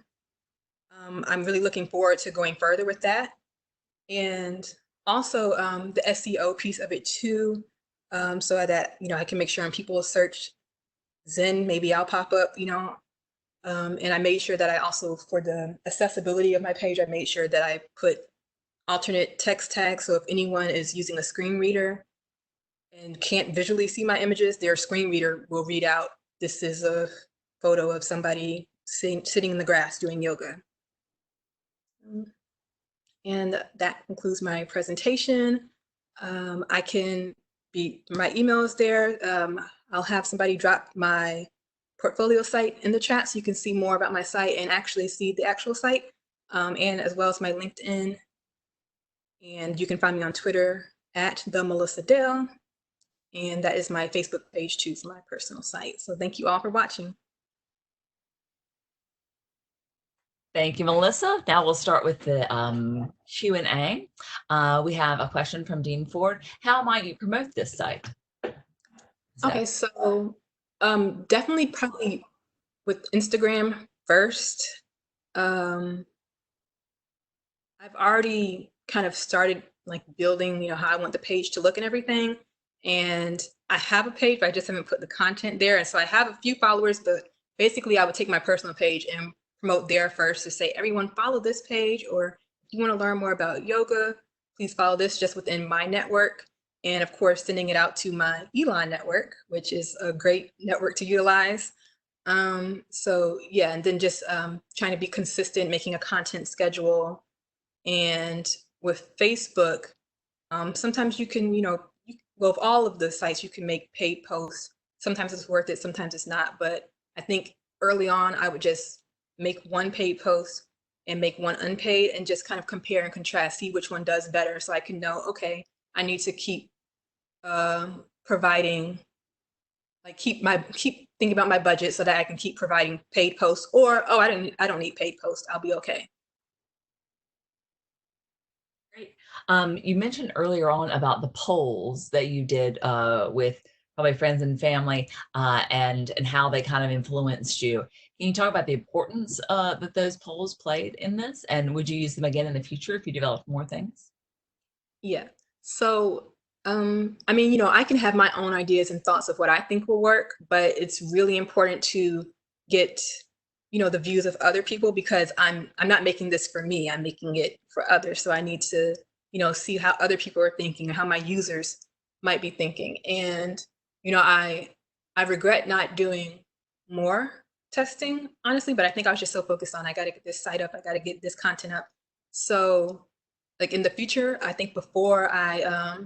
I'm really looking forward to going further with that. And also the SEO piece of it too, so that, I can make sure when people search Zen, maybe I'll pop up, and I made sure that I also, for the accessibility of my page, I made sure that I put alternate text tags. So if anyone is using a screen reader and can't visually see my images, their screen reader will read out, this is a photo of somebody sitting in the grass doing yoga. And that concludes my presentation. My email is there. I'll have somebody drop my portfolio site in the chat so you can see more about my site and actually see the actual site, and as well as my LinkedIn. And you can find me on Twitter at @TheMelissaDale. And that is my Facebook page too, for my personal site. So thank you all for watching. Thank you, Melissa. Now we'll start with the Q&A. We have a question from Dean Ford. How might you promote this site? Okay, so definitely probably with Instagram first. I've already kind of started like building, how I want the page to look and everything. And I have a page, but I just haven't put the content there. And so I have a few followers, but basically I would take my personal page and promote there first to say, everyone follow this page, or if you want to learn more about yoga, please follow this just within my network. And of course, sending it out to my Elon network, which is a great network to utilize. So yeah, and then just trying to be consistent, making a content schedule. And with Facebook, sometimes you can, with all of the sites, you can make paid posts. Sometimes it's worth it, sometimes it's not. But I think early on, I would just make one paid post and make one unpaid and just kind of compare and contrast, see which one does better, so I can know, okay, I need to keep providing, like keep thinking about my budget so that I can keep providing paid posts, or, oh, I don't need paid posts, I'll be okay. Great. You mentioned earlier on about the polls that you did with probably friends and family, and how they kind of influenced you. Can you talk about the importance that those polls played in this, and would you use them again in the future if you develop more things? Yeah. So, I mean, I can have my own ideas and thoughts of what I think will work, but it's really important to get, the views of other people, because I'm not making this for me, I'm making it for others. So I need to, see how other people are thinking and how my users might be thinking. And, I regret not doing more testing, honestly, but I think I was just so focused on, I got to get this site up, I got to get this content up. So like in the future, I think before I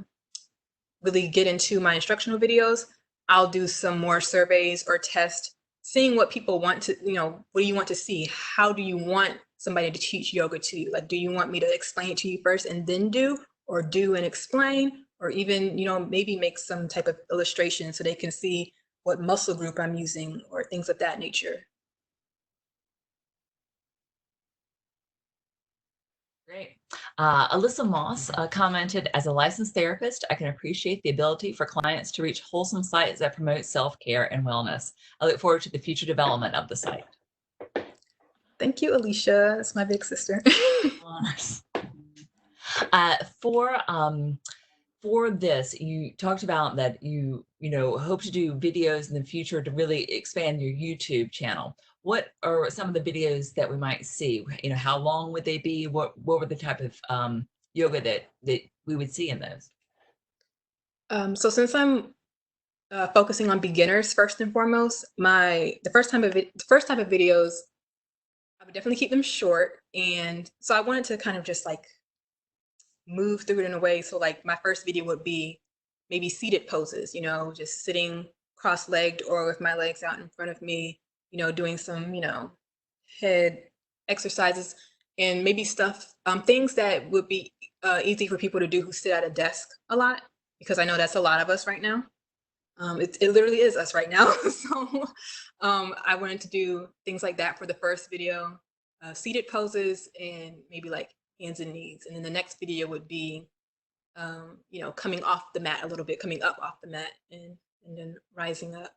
really get into my instructional videos, I'll do some more surveys or tests, seeing what people want to, what do you want to see? How do you want somebody to teach yoga to you? Like, do you want me to explain it to you first and then do, or do and explain, or even, maybe make some type of illustration so they can see what muscle group I'm using or things of that nature. Great. Alyssa Moss commented, as a licensed therapist, I can appreciate the ability for clients to reach wholesome sites that promote self-care and wellness. I look forward to the future development of the site. Thank you, Alicia. That's my big sister. For this, you talked about that you hope to do videos in the future to really expand your YouTube channel. What are some of the videos that we might see? How long would they be? What were the type of yoga that we would see in those? So since I'm focusing on beginners first and foremost, the first type of videos, I would definitely keep them short. And so I wanted to kind of just like move through it in a way. So like my first video would be maybe seated poses, just sitting cross-legged or with my legs out in front of me, doing some, head exercises, and maybe things that would be easy for people to do who sit at a desk a lot, because I know that's a lot of us right now. It literally is us right now. So I wanted to do things like that for the first video, seated poses, and maybe like hands and knees. And then the next video would be, coming off the mat a little bit, coming up off the mat, and then rising up.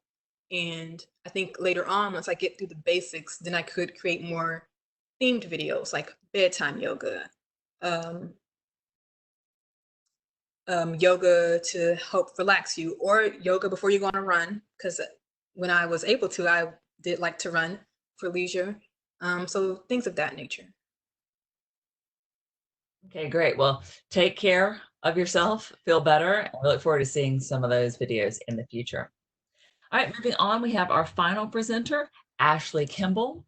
And I think later on, once I get through the basics, then I could create more themed videos like bedtime yoga, yoga to help relax you, or yoga before you go on a run, because when I was able to, I did like to run for leisure. So things of that nature. Okay, great. Well, take care of yourself, feel better, and we look forward to seeing some of those videos in the future. All right, moving on, we have our final presenter, Ashley Kimball.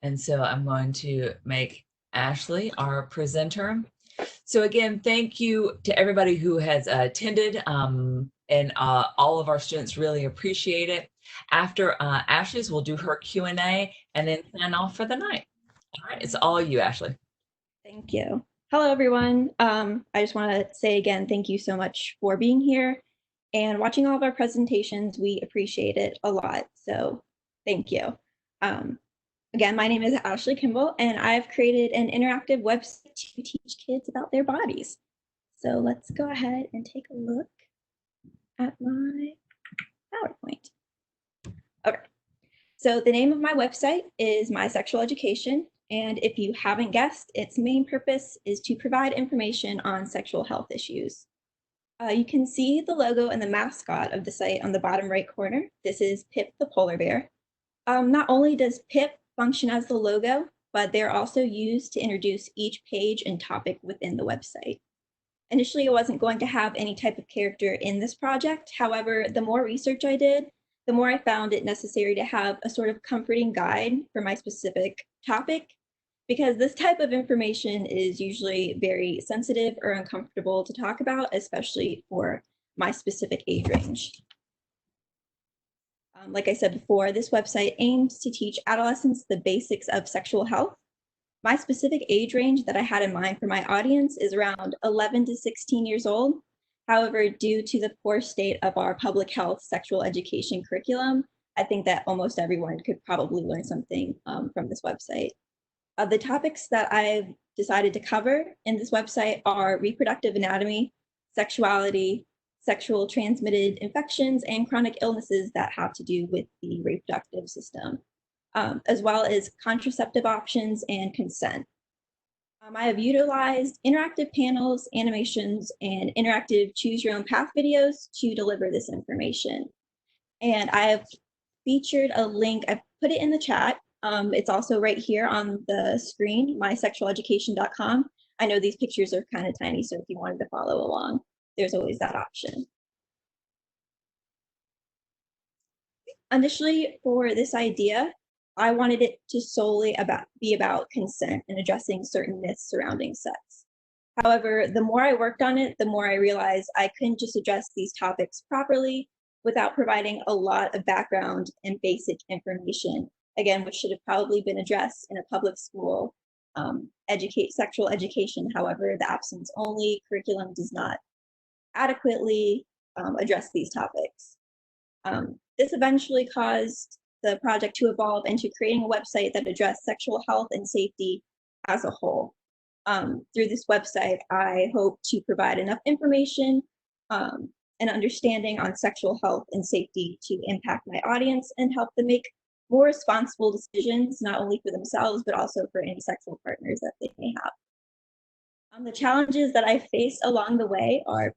And so I'm going to make Ashley our presenter. So again, thank you to everybody who has attended, and all of our students really appreciate it. After Ashley's, we'll do her Q&A and then sign off for the night. All right, it's all you, Ashley. Thank you. Hello, everyone. I just want to say again, thank you so much for being here and watching all of our presentations. We appreciate it a lot, so thank you. Again, my name is Ashley Kimball, and I've created an interactive website to teach kids about their bodies. So let's go ahead and take a look at my PowerPoint. Okay, so the name of my website is My Sexual Education, And if you haven't guessed, its main purpose is to provide information on sexual health issues. You can see the logo and the mascot of the site on the bottom right corner. This is Pip the polar bear. Not only does Pip function as the logo, but they're also used to introduce each page and topic within the website. Initially, I wasn't going to have any type of character in this project. However, the more research I did, the more I found it necessary to have a sort of comforting guide for my specific topic, because this type of information is usually very sensitive or uncomfortable to talk about, especially for my specific age range. Like I said before, this website aims to teach adolescents the basics of sexual health. My specific age range that I had in mind for my audience is around 11 to 16 years old. However, due to the poor state of our public health sexual education curriculum, I think that almost everyone could probably learn something from this website. The topics that I've decided to cover in this website are reproductive anatomy, sexuality, sexual transmitted infections, and chronic illnesses that have to do with the reproductive system, as well as contraceptive options and consent. I have utilized interactive panels, animations, and interactive choose your own path videos to deliver this information. And I have featured a link, I put it in the chat. It's also right here on the screen, mysexualeducation.com. I know these pictures are kind of tiny, so if you wanted to follow along, there's always that option. Initially, for this idea, I wanted it to solely be about consent and addressing certain myths surrounding sex. However, the more I worked on it, the more I realized I couldn't just address these topics properly without providing a lot of background and basic information, again, which should have probably been addressed in a public school sexual education. However, the absence-only curriculum does not adequately address these topics. This eventually caused the project to evolve into creating a website that addressed sexual health and safety as a whole. Through this website, I hope to provide enough information and understanding on sexual health and safety to impact my audience and help them make more responsible decisions, not only for themselves, but also for any sexual partners that they may have. The challenges that I faced along the way are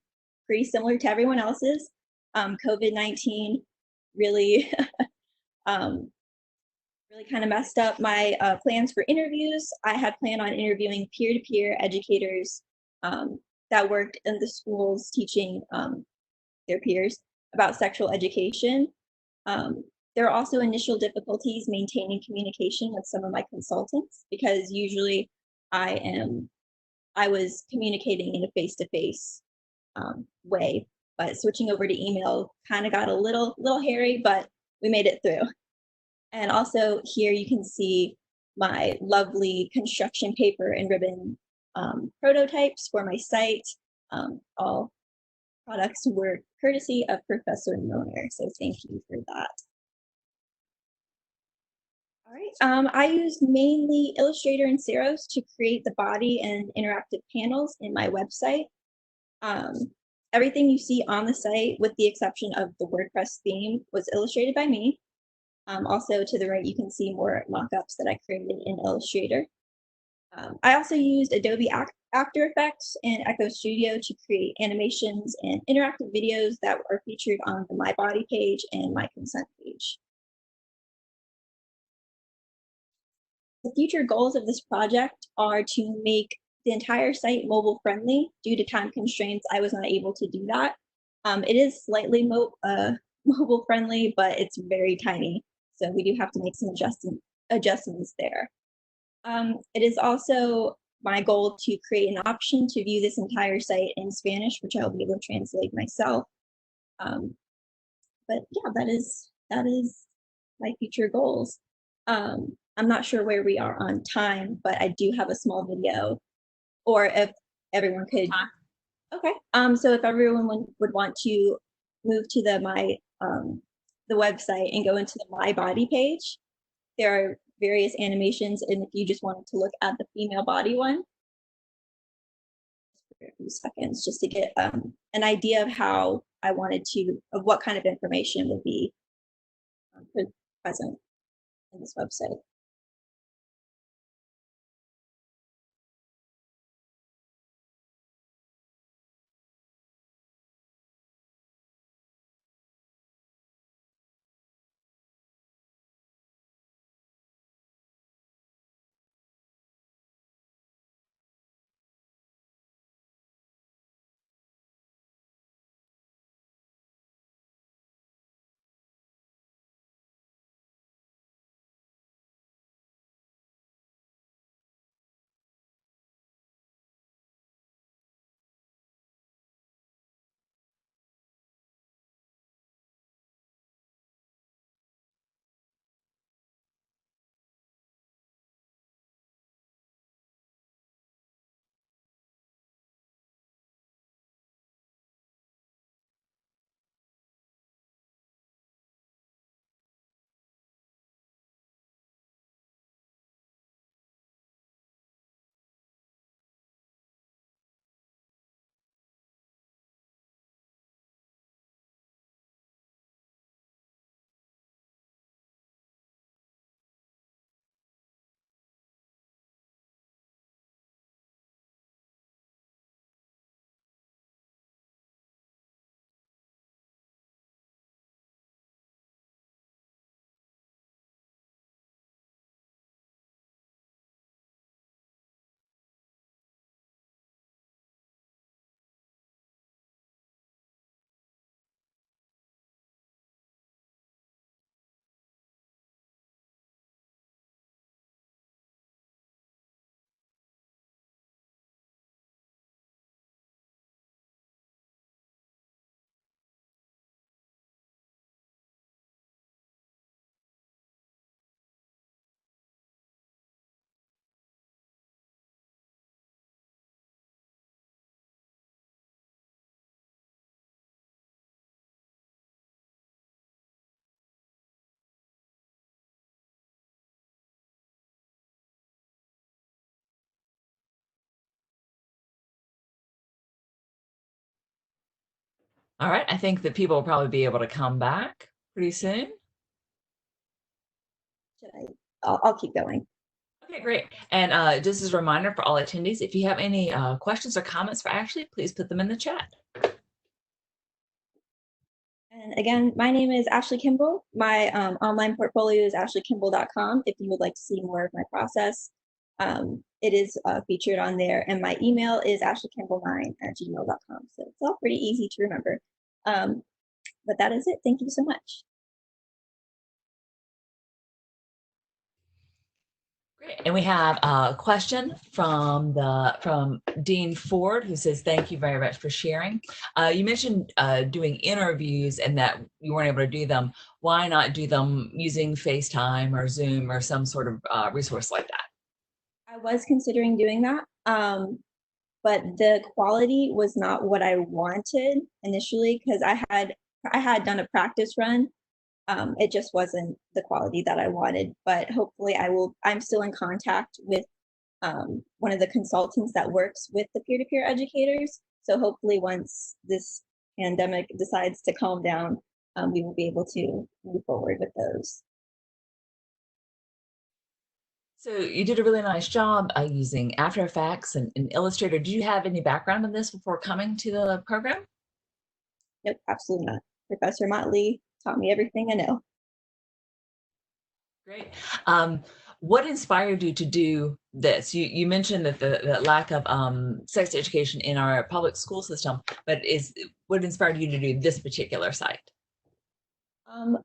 pretty similar to everyone else's. COVID-19 really really kind of messed up my plans for interviews. I had planned on interviewing peer-to-peer educators that worked in the schools teaching their peers about sexual education. There are also initial difficulties maintaining communication with some of my consultants because usually I was communicating in a face-to-face way, but switching over to email kind of got a little hairy, but we made it through. And also here you can see my lovely construction paper and ribbon prototypes for my site. All products were courtesy of Professor Milner, so thank you for that. All right, I used mainly Illustrator and Ceros to create the body and interactive panels in my website. Everything you see on the site, with the exception of the WordPress theme, was illustrated by me. Also to the right, you can see more mock-ups that I created in Illustrator. I also used Adobe After Effects and Echo Studio to create animations and interactive videos that are featured on the My Body page and My Consent page. The future goals of this project are to make the entire site mobile friendly. Due to time constraints, I was not able to do that. It is slightly mobile friendly, but it's very tiny. So we do have to make some adjustments there. It is also my goal to create an option to view this entire site in Spanish, which I'll be able to translate myself. But yeah, that is my future goals. I'm not sure where we are on time, but I do have a small video, or if everyone could. Okay. So if everyone would want to move to the website and go into the My Body page, there are various animations, and if you just wanted to look at the female body one, for a few seconds just to get an idea of how I wanted of what kind of information would be present in this website. All right, I think that people will probably be able to come back pretty soon. I'll keep going. Okay, great. And just as a reminder for all attendees, if you have any questions or comments for Ashley, please put them in the chat. And again, my name is Ashley Kimball. My online portfolio is ashleykimball.com if you would like to see more of my process. It is featured on there, and my email is ashleykimball9@gmail.com. So it's all pretty easy to remember. But that is it. Thank you so much. Great. And we have a question from Dean Ford, who says, thank you very much for sharing. You mentioned doing interviews and that you weren't able to do them. Why not do them using FaceTime or Zoom or some sort of resource like that? I was considering doing that, but the quality was not what I wanted initially because I had done a practice run. It just wasn't the quality that I wanted, but hopefully I'm still in contact with one of the consultants that works with the peer-to-peer educators. So hopefully once this pandemic decides to calm down, we will be able to move forward with those. So you did a really nice job using After Effects and Illustrator. Did you have any background in this before coming to the program? Nope, absolutely not. Professor Motley taught me everything I know. Great. What inspired you to do this? You mentioned that the lack of sex education in our public school system, but what inspired you to do this particular site?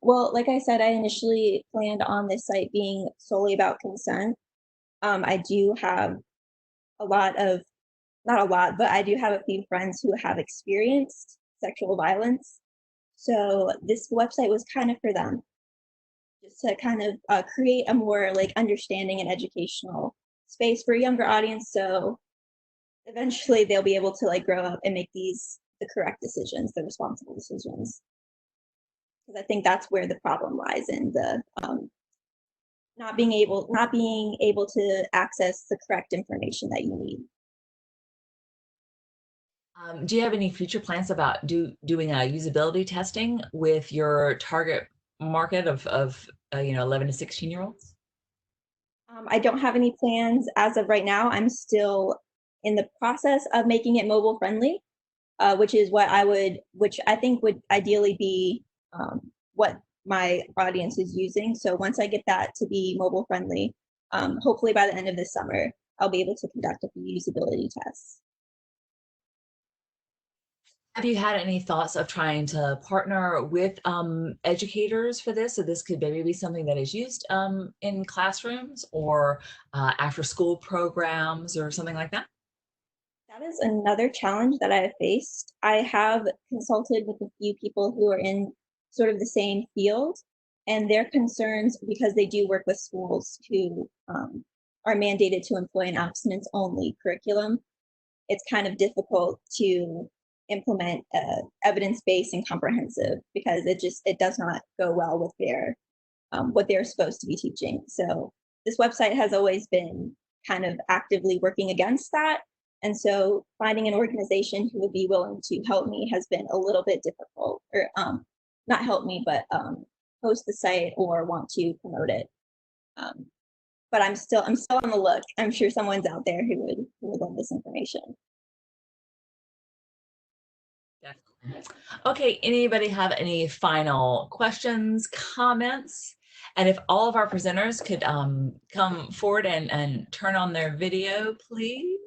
Well, like I said, I initially planned on this site being solely about consent. I do have not a lot, but I do have a few friends who have experienced sexual violence. So this website was kind of for them, just to kind of create a more like understanding and educational space for a younger audience. So eventually they'll be able to like grow up and make the correct decisions, the responsible decisions. Because I think that's where the problem lies in the not being able to access the correct information that you need. Do you have any future plans about doing a usability testing with your target market of 11 to 16-year-olds? I don't have any plans as of right now. I'm still in the process of making it mobile friendly, which I think would ideally be what my audience is using. So once I get that to be mobile friendly, hopefully by the end of this summer, I'll be able to conduct a few usability tests. Have you had any thoughts of trying to partner with educators for this? So this could maybe be something that is used in classrooms or after school programs or something like that? That is another challenge that I have faced. I have consulted with a few people who are in sort of the same field, and their concerns, because they do work with schools who are mandated to employ an abstinence-only curriculum, it's kind of difficult to implement evidence-based and comprehensive because it does not go well with their what they're supposed to be teaching. So this website has always been kind of actively working against that. And so finding an organization who would be willing to help me has been a little bit difficult, or not help me, but host the site or want to promote it. But I'm still on the look. I'm sure someone's out there who would love this information. Definitely. Okay, anybody have any final questions, comments? And if all of our presenters could come forward and turn on their video, please.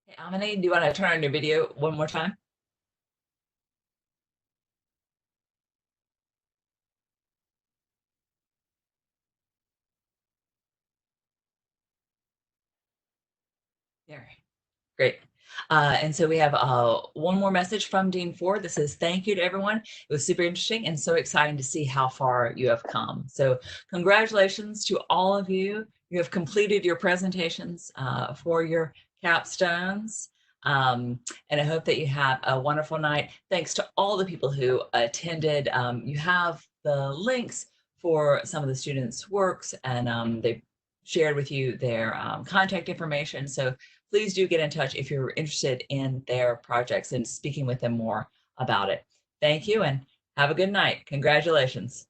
Hey, Amini, do you want to turn on your video one more time? There. Great. And so we have one more message from Dean Ford that says, thank you to everyone. It was super interesting and so exciting to see how far you have come. So congratulations to all of you. You have completed your presentations for your capstones. And I hope that you have a wonderful night. Thanks to all the people who attended. You have the links for some of the students' works, and they've shared with you their contact information. So please do get in touch if you're interested in their projects and speaking with them more about it. Thank you and have a good night. Congratulations.